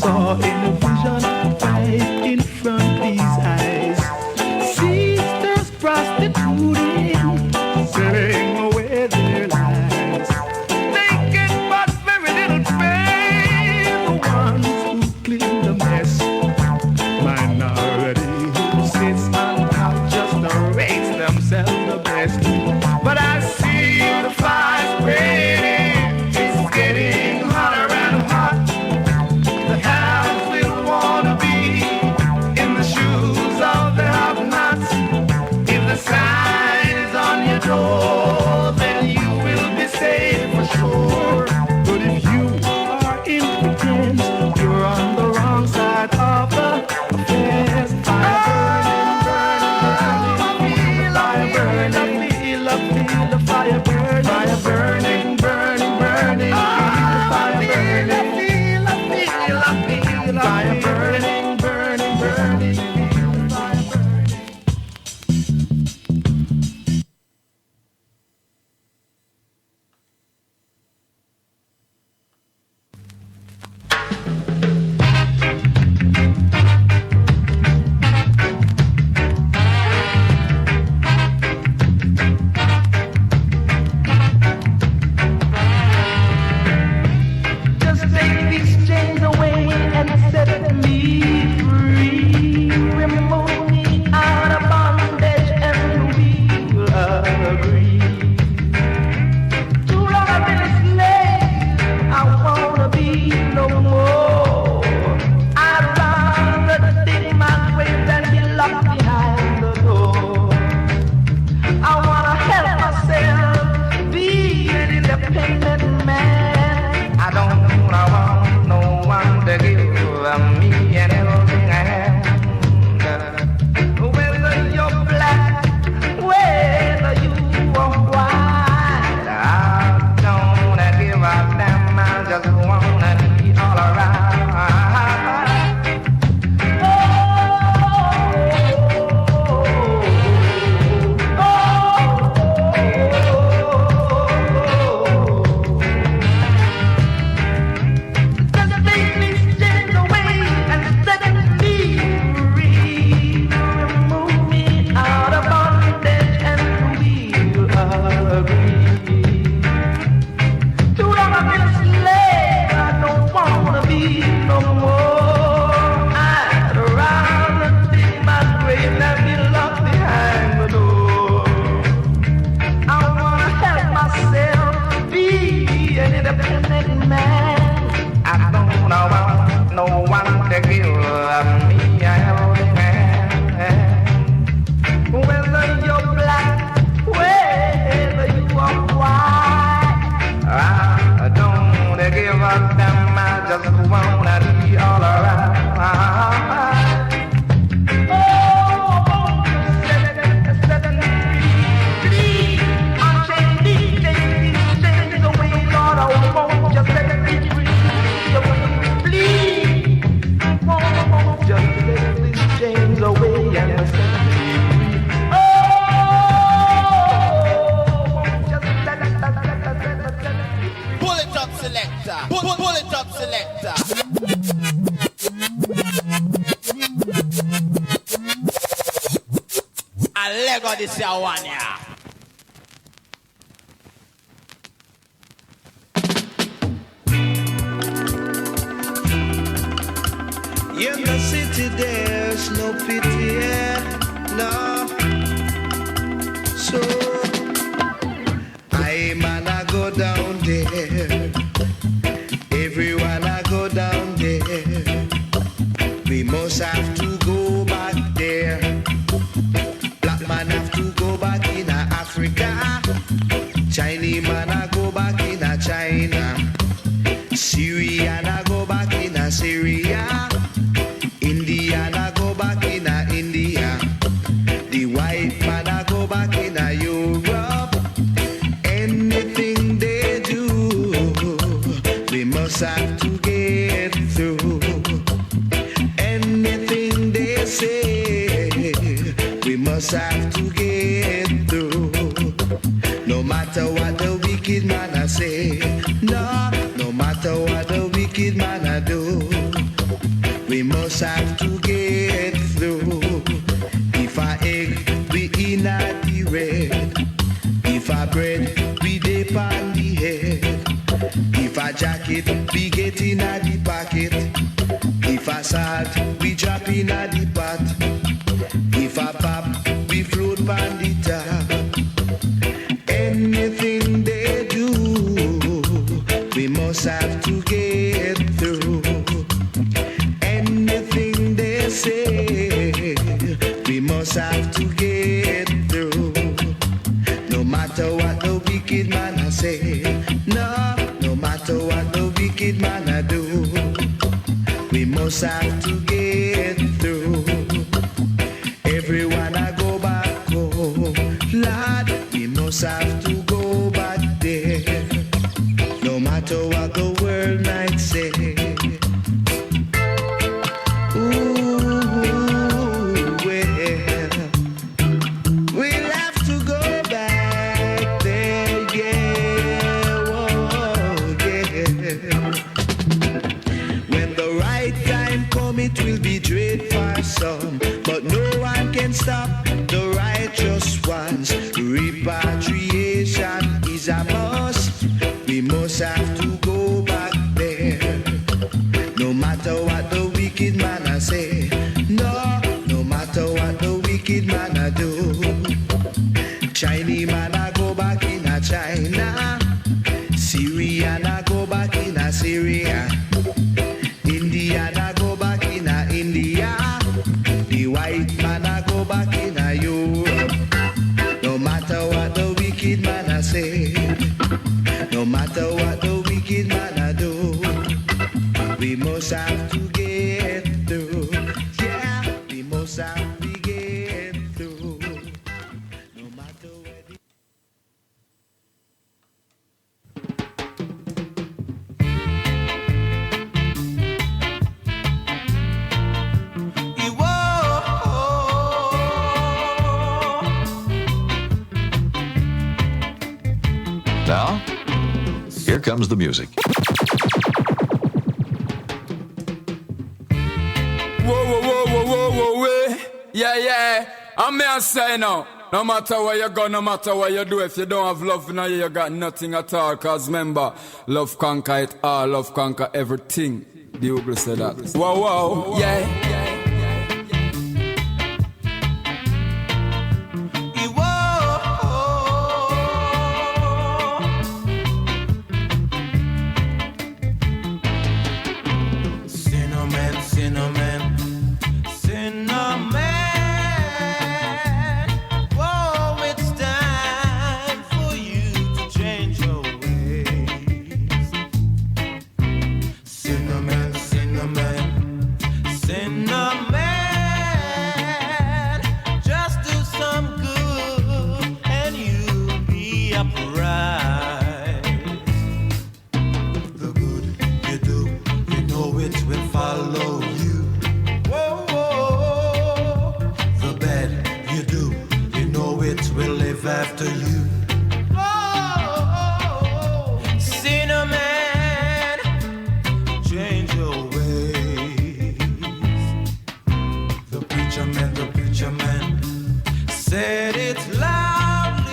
saw in a vision right in front of these eyes. Sisters prostituting, selling away their lives. They get but very little pay, the ones who clean the mess. Minority who sits on top just rates themselves the best. But I see the fire spreading, it's getting hotter and hot. The house will wanna be in the shoes of the have-nots. If the sign is on your door, then you will be safe for sure. But if you are in pretense, you're on the wrong side of the fence. Fire burning, fire burning, fire burning, burning, burning, fire burning, fire burning, burning, burning, fire burning. independent man. I don't want no one to give me and everything I have. Whether you're black, whether you are white, I don't give a damn. I just wanna be all around. This your one, yeah. In the city there's no pity, yeah, no. So I man I go down there. Everyone I go down there. We must have to go back there. Man have to go back in Africa. Chinese man I go back in China. Syrian I go back in Syria. Indian I go back in India. The white man I go back in Europe. Anything they do, we must have to get through. Anything they say, we must have to get through. No matter what the wicked man I say, no matter what the wicked man I do, we must have to get through. If I egg, we in at the red. If I bread, we dip on the head. If I jacket, we get in at the pocket. If I salt, we drop in at the pot. If I pop, we float on the top. Anything they do, we must have to get through. Anything they say, we must have to get through. No matter what the wicked man I say, no matter what the wicked man I do, we must have to get through. Everyone I go back home, Lord, we must have to go back there. No matter what the world might say. Ooh, well, we'll have to go back there, yeah, oh, yeah. When the right time comes, it will be dread for some, but no one can stop the righteous ones. Repatriation is a must. We must have to go back there. No matter what the wicked man I say, no matter what the wicked man I do. Chinese man I go back in China. Syrian I go back in Syria. Indian I go back in India. The white man I go back in Europe. No matter what the wicked man I say, no matter Now, here comes the music. Whoa, whoa, whoa, whoa, whoa, whoa, whoa. Yeah, yeah. I'm me and say now. No matter where you go, no matter what you do, if you don't have love in you, you got nothing at all. Cause remember, love conquer it all, love conquer everything. The Ogle said that. Whoa, whoa, yeah. Cinnamon, cinnamon, cinnamon. Whoa, it's time for you to change your ways. Cinnamon, cinnamon, cinnamon. Just do some good and you'll be upright. The good you do, you know it will follow you. Whoa, whoa. The bad you do, you know it will live after you. Whoa. Cinnamon, change your ways. The preacher man said it loudly.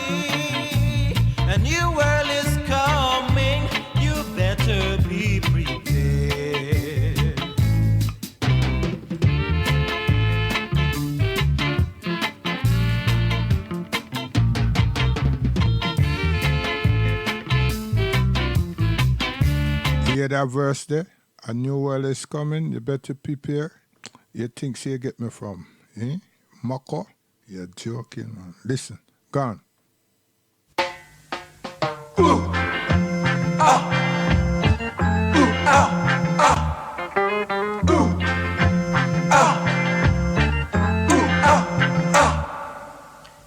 A new world is coming, you better be prepared. You hear that verse there? A new world is coming, you better prepare. You think you get me from? Eh? Mako? You're joking, man. Listen, go on.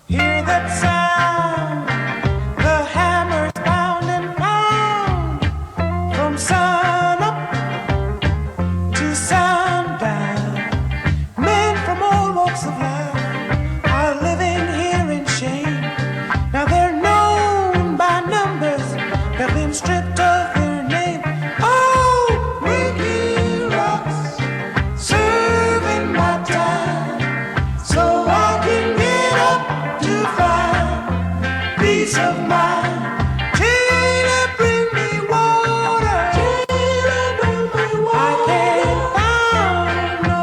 Hear that sound, the hammer's pound and pound, from sun up to sundown. Men from all walks of life are living here in shame. Now they're known by numbers, have been stripped of their name. Oh, breaking rocks, serving my time, so I can get up to find peace of mind. Taylor, bring me water. Taylor, bring me water. I can't find no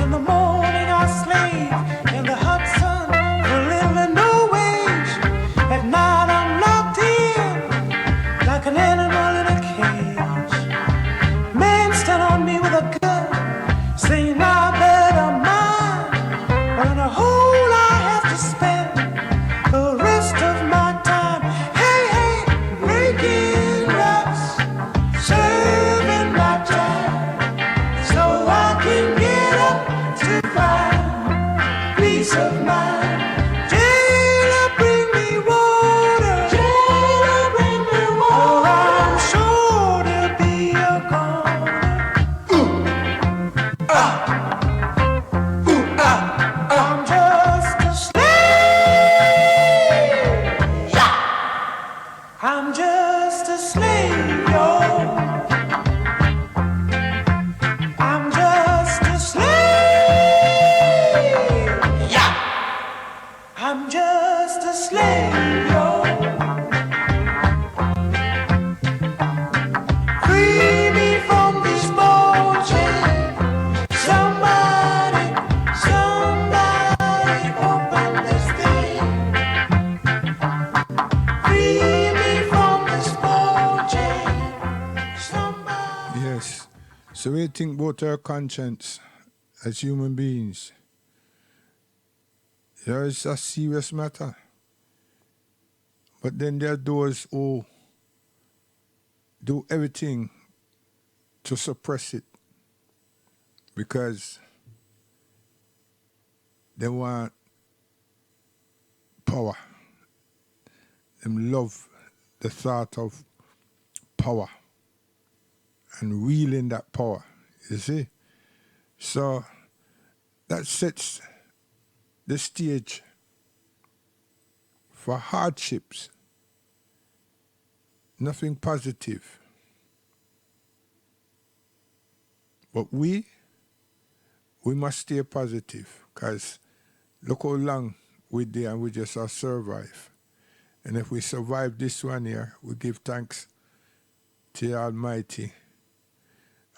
In the morning I slave in the hot sun for living no wage. At night I'm locked in like an animal in a cage. Men stand on me with a gun, saying I better mind. But in a hole I have to spend the rest of my time. Hey, hey, breaking rocks, serving my time, so I can get up to find peace of mind. Jailer, bring me water. Jailer, bring me water. Or I'm sure to be a goner. I'm just a slave. I'm just a slave, yo. I'm just a slave. Yeah. I'm just a slave, yo. Free me from this bone chain. Somebody, somebody open this thing. Free me from this bone chain. Somebody. Yes. So we think about our conscience as human beings. There is a serious matter. But then there are those who do everything to suppress it because they want power. They love the thought of power and wielding that power, you see? So that sets the stage for hardships, nothing positive. But we must stay positive, because look how long we're there and we just have survive. And if we survive this one here, we give thanks to the Almighty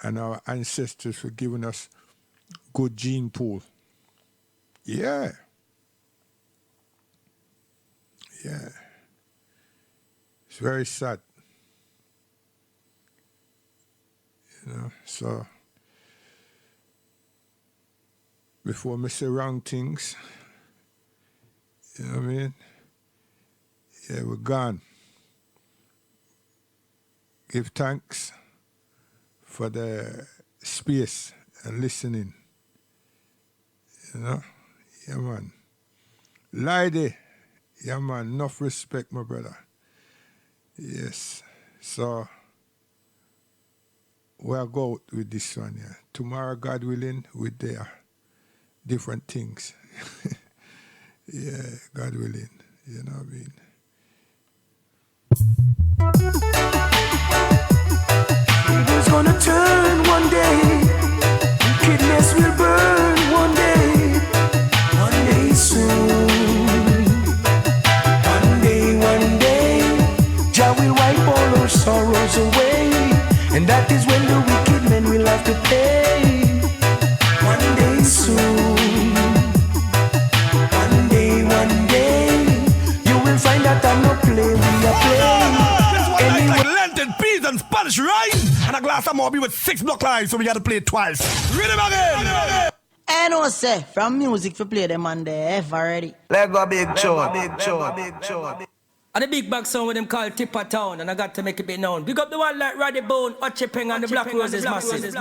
and our ancestors for giving us good gene pool. Yeah. Yeah. It's very sad. You know, so before me say wrong things, you know what I mean? Yeah, we're gone. Give thanks for the space and listening. You know? Yeah, man. Lady. Yeah, man. Enough respect, my brother. Yes. So, we'll go out with this one, yeah. Tomorrow, God willing, we're there. Different things. Yeah, God willing. You know what I mean? It was gonna turn one day. Wickedness will burn one day soon. One day, Jah will wipe all our sorrows away, and that is when the wicked men will have to pay. One day soon. One day, you will find that I'm not play, we are playing. Anyway. Like Lenten, peas and Spanish rice, and a glass of more with 6 block lines, so we gotta play it twice. Read them again. I know, say, from music for play them on the F already. Let go big chore. And the big bag song with them called Tipper Town, and I got to make it be known. Big up the one like Roddy Bone, Ochi Peng, and the Black Roses massive. It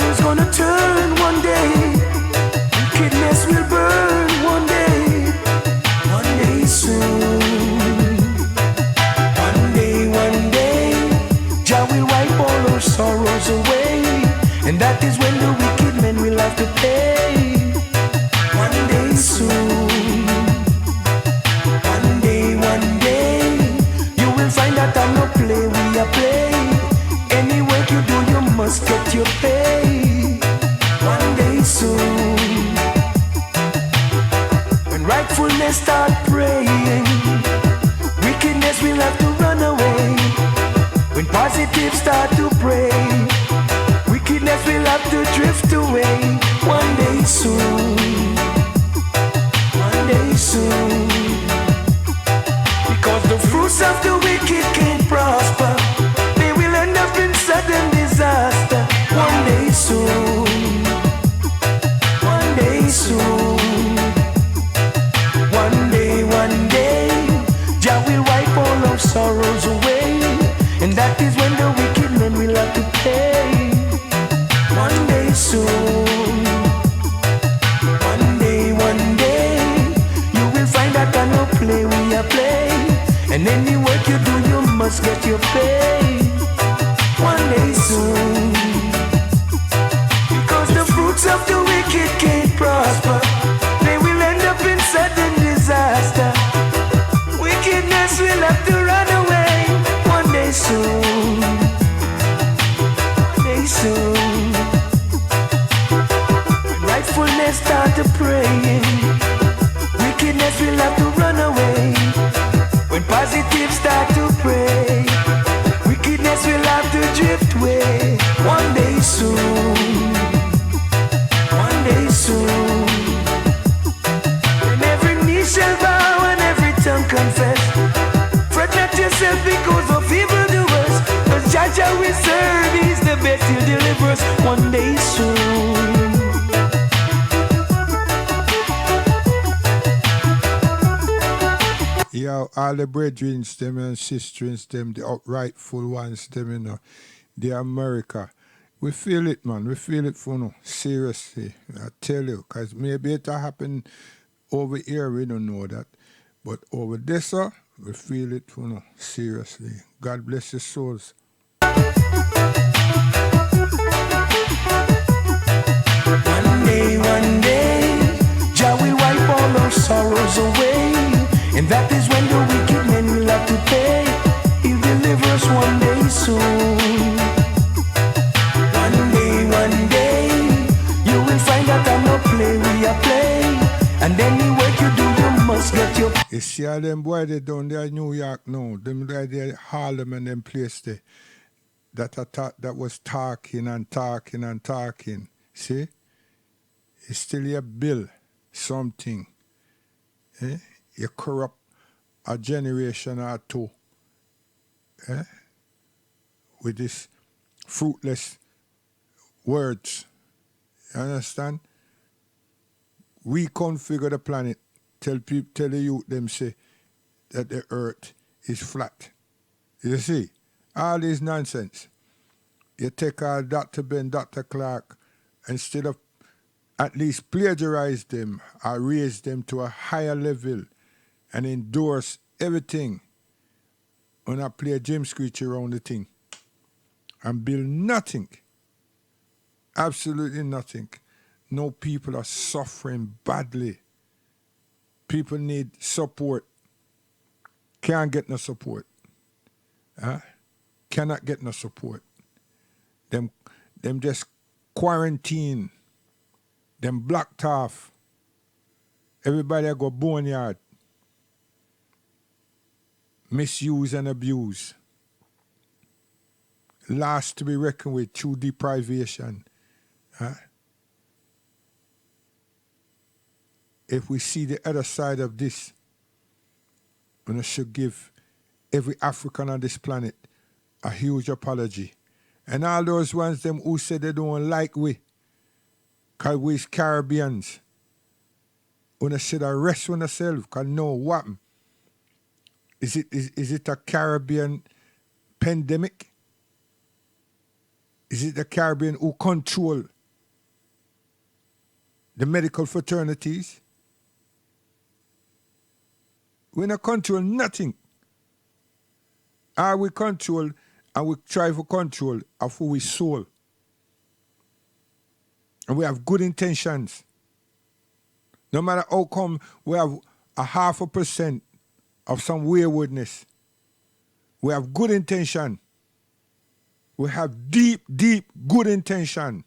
was gonna turn one day. Wickedness will burn one day soon. One day, Jah will wipe all our sorrows away, and that is when the wicked men will have to pay. One day soon. One day, you will find that I'm not play, we are play. Any work you do, you must get your pay. One day soon. When rightfulness start praying, wickedness will have to run away. When positive start to pray, wickedness will have to drift away. One day soon. Because the fruits of the wicked can't prosper, they will end up in sudden disaster. One day soon. One day, Jah will wipe all our sorrows away, and that is when the wicked men will have to pay. One day soon. One day, you will find that I no play, we are play, and any work you do, you must get your pay. One day soon. Because the fruits of the wicked can't prosper, they will end up in sudden disaster. Wickedness will have to run away. One day soon. When rightfulness start to praying, wickedness will have to run away. When positive start to pray, wickedness will have to drift away. One day soon. When every knee shall bow and every tongue confess, fret not yourself because of evildoers, cause Jah we serve, he's the best, he'll deliver us. One day soon. Yeah, all the brethren, them and sisters, them, the uprightful ones, them, you know, the America. We feel it, man. We feel it for no. Seriously. I tell you. Because maybe it happen over here, we don't know that. But over there, sir, we feel it for no. Seriously. God bless your souls. see how them boy they down there in New York now, them guy there Harlem and them place there. That was talking and talking and talking. See? It's still a bill, something. Eh? You corrupt a generation or two. Eh? With this fruitless words. You understand? Reconfigure the planet. Tell the youth them say that the earth is flat. You see? All this nonsense. You take our Dr. Ben, Dr. Clark, instead of at least plagiarize them or raise them to a higher level and endorse everything. When I play Jim Screech around the thing and build nothing. Absolutely nothing. No, people are suffering badly. People need support. Can't get no support. Cannot get no support. Them just quarantine. Them blocked off. Everybody go boneyard. Misuse and abuse. Last to be reckoned with through deprivation. If we see the other side of this, we should give every African on this planet a huge apology. And all those ones them who say they don't like we, because we're Caribbeans, we should arrest ourselves, because know what? Is it a Caribbean pandemic? Is it the Caribbean who control the medical fraternities? We don't control nothing. We control and we try for control of who we soul. And we have good intentions. No matter how come we have 0.5% of some waywardness. We have good intention. We have deep, deep good intention.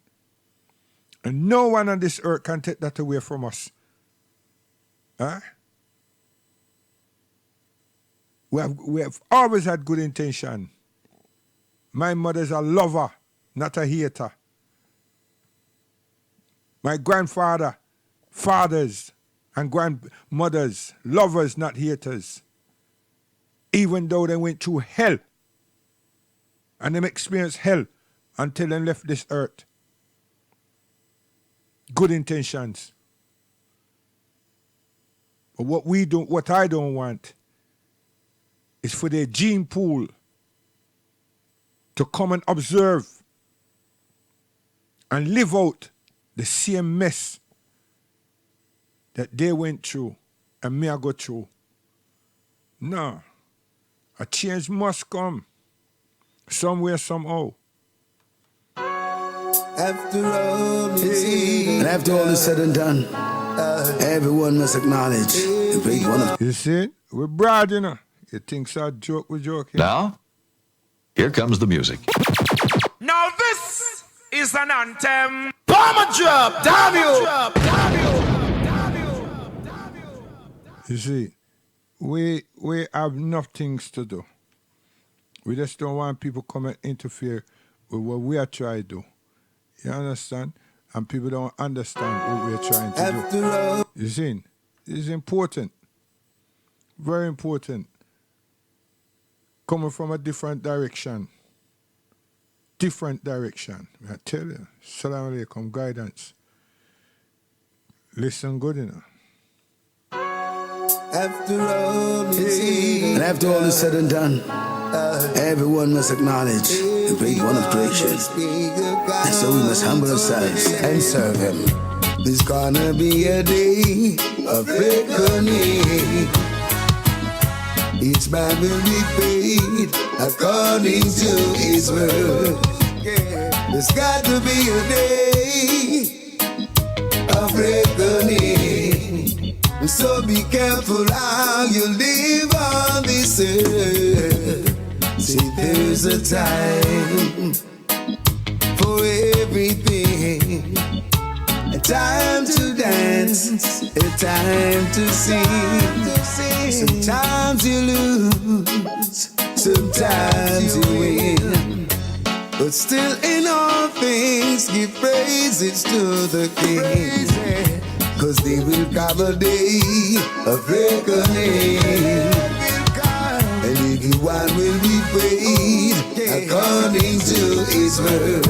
And no one on this earth can take that away from us. We have always had good intention. My mother's a lover, not a hater. My grandfather, fathers, and grandmothers, lovers, not haters. Even though they went through hell. And they experienced hell until they left this earth. Good intentions. But what I don't want is for their gene pool to come and observe and live out the same mess that they went through and me I go through. No. A change must come. Somewhere, somehow. After all is said and done, everyone must acknowledge the great one of... You see? We're broad, you know. You think so? Joke, we're joking. Now, here comes the music. Now this is an anthem. Bomber drop, damn you! You see, we have enough things to do. We just don't want people come and interfere with what we are trying to do. You understand? And people don't understand what we are trying to do. You see, it's important. Very important. Coming from a different direction. Different direction. I tell you. Assalamu alaikum, guidance. Listen good enough. After all is said and done, everyone must acknowledge the great one of creation. And so we must humble ourselves and serve him. There's gonna be a day of reckoning. Each man will be paid according to his word. There's got to be a day of reckoning. So be careful how you live on this earth. See, there's a time for everything, a time to dance, a time to sing. Sometimes you lose, sometimes you win. But still in all things give praises to the King. Cause there will come a day of reckoning, and everyone will be paid according to his word.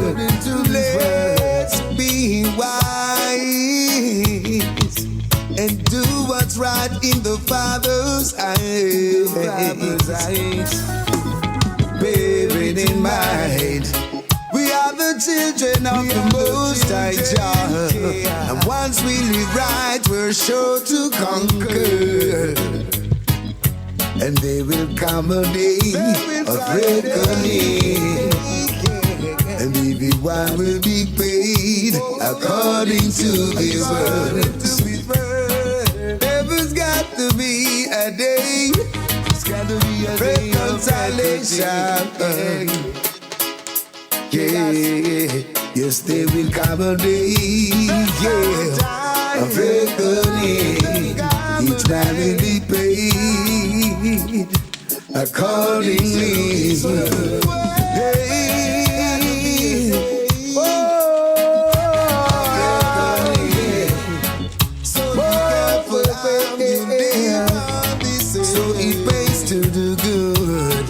Let's be wise and do what's right in the Father's eyes. Bearing in mind, we are the children of the Most High Jah, and once we live right, we're sure to conquer. And there will come a day of reckoning, and everyone will be paid according to his word. There's got to be a day, it's got to be a day of reconciliation. Yeah, yes, there will come a day, yeah, of reckoning. Each man will be paid accordingly. Hey, oh, so be careful about you there. So it pays to do good.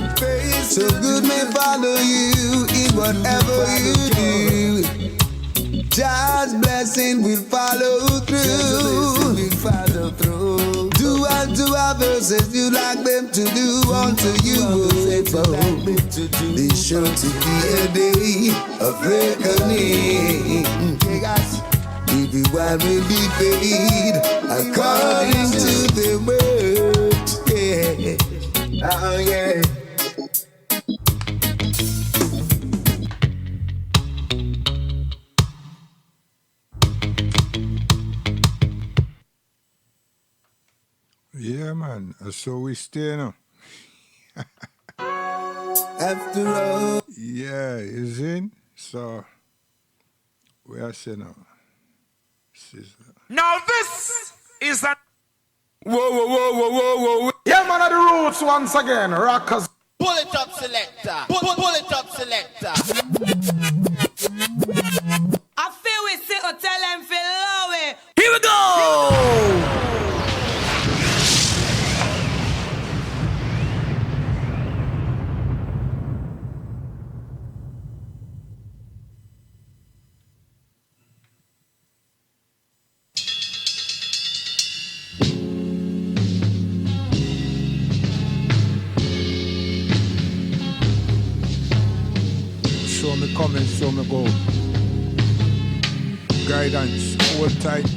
So good may follow you in whatever you do. God's blessing will follow through. Do unto others as you like them to do unto you. Be sure to be a day of reckoning. Everyone will be paid according to the word. Yeah. Oh yeah. Yeah, man. So we stay now. After all. Yeah, is in. So we are saying now. Now this is a whoa. Yeah, man, of the roots once again. Rockers. Pull it up, selector. Pull it up, selector. I feel we sit or tell them feel low. Here we go. Show me coming, show me go. Guidance, hold tight.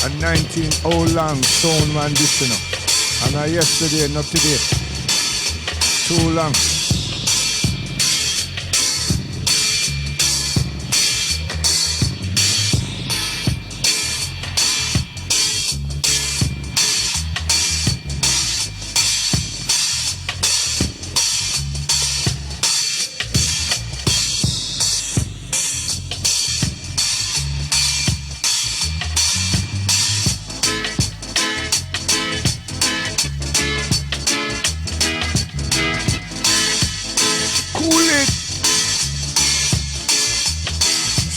And 19 how long sound man this, you know. And yesterday, not today. Too long.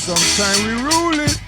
Sometimes we rule it.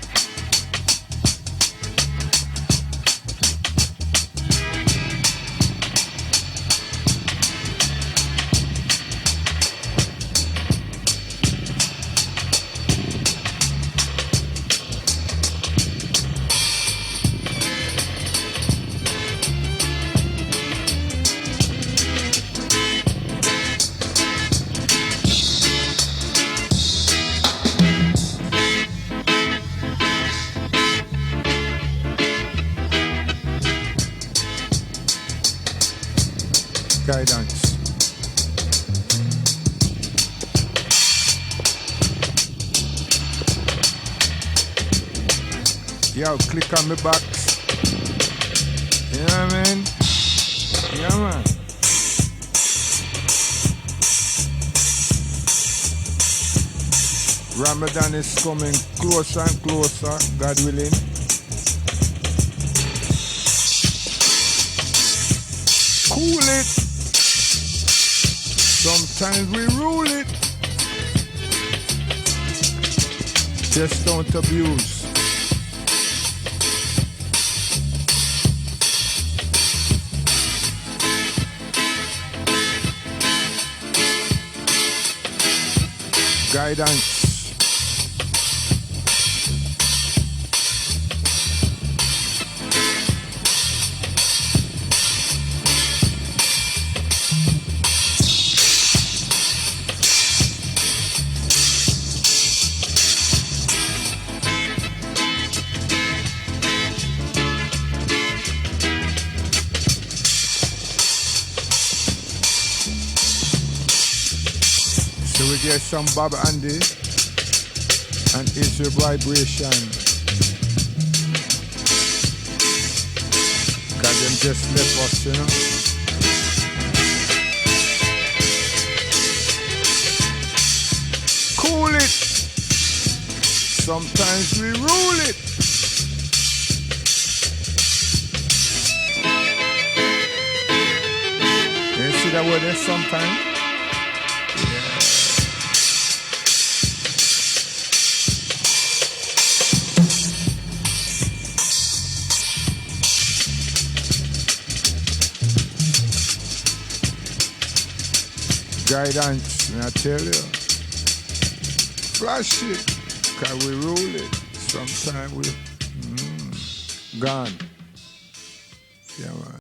Guidance. Yo, click on my box. You know what I mean? Yeah, man. Ramadan is coming closer and closer, God willing. Cool it. Sometimes we rule it. Just don't abuse. Guidance. So we get some Bob Andy and Is Your Vibration. Cause them just left us, you know. Cool it. Sometimes we rule it. You see that word there sometimes? Guidance, I tell you. Flash it, cause we rule it. Sometimes we gone. Yeah, man.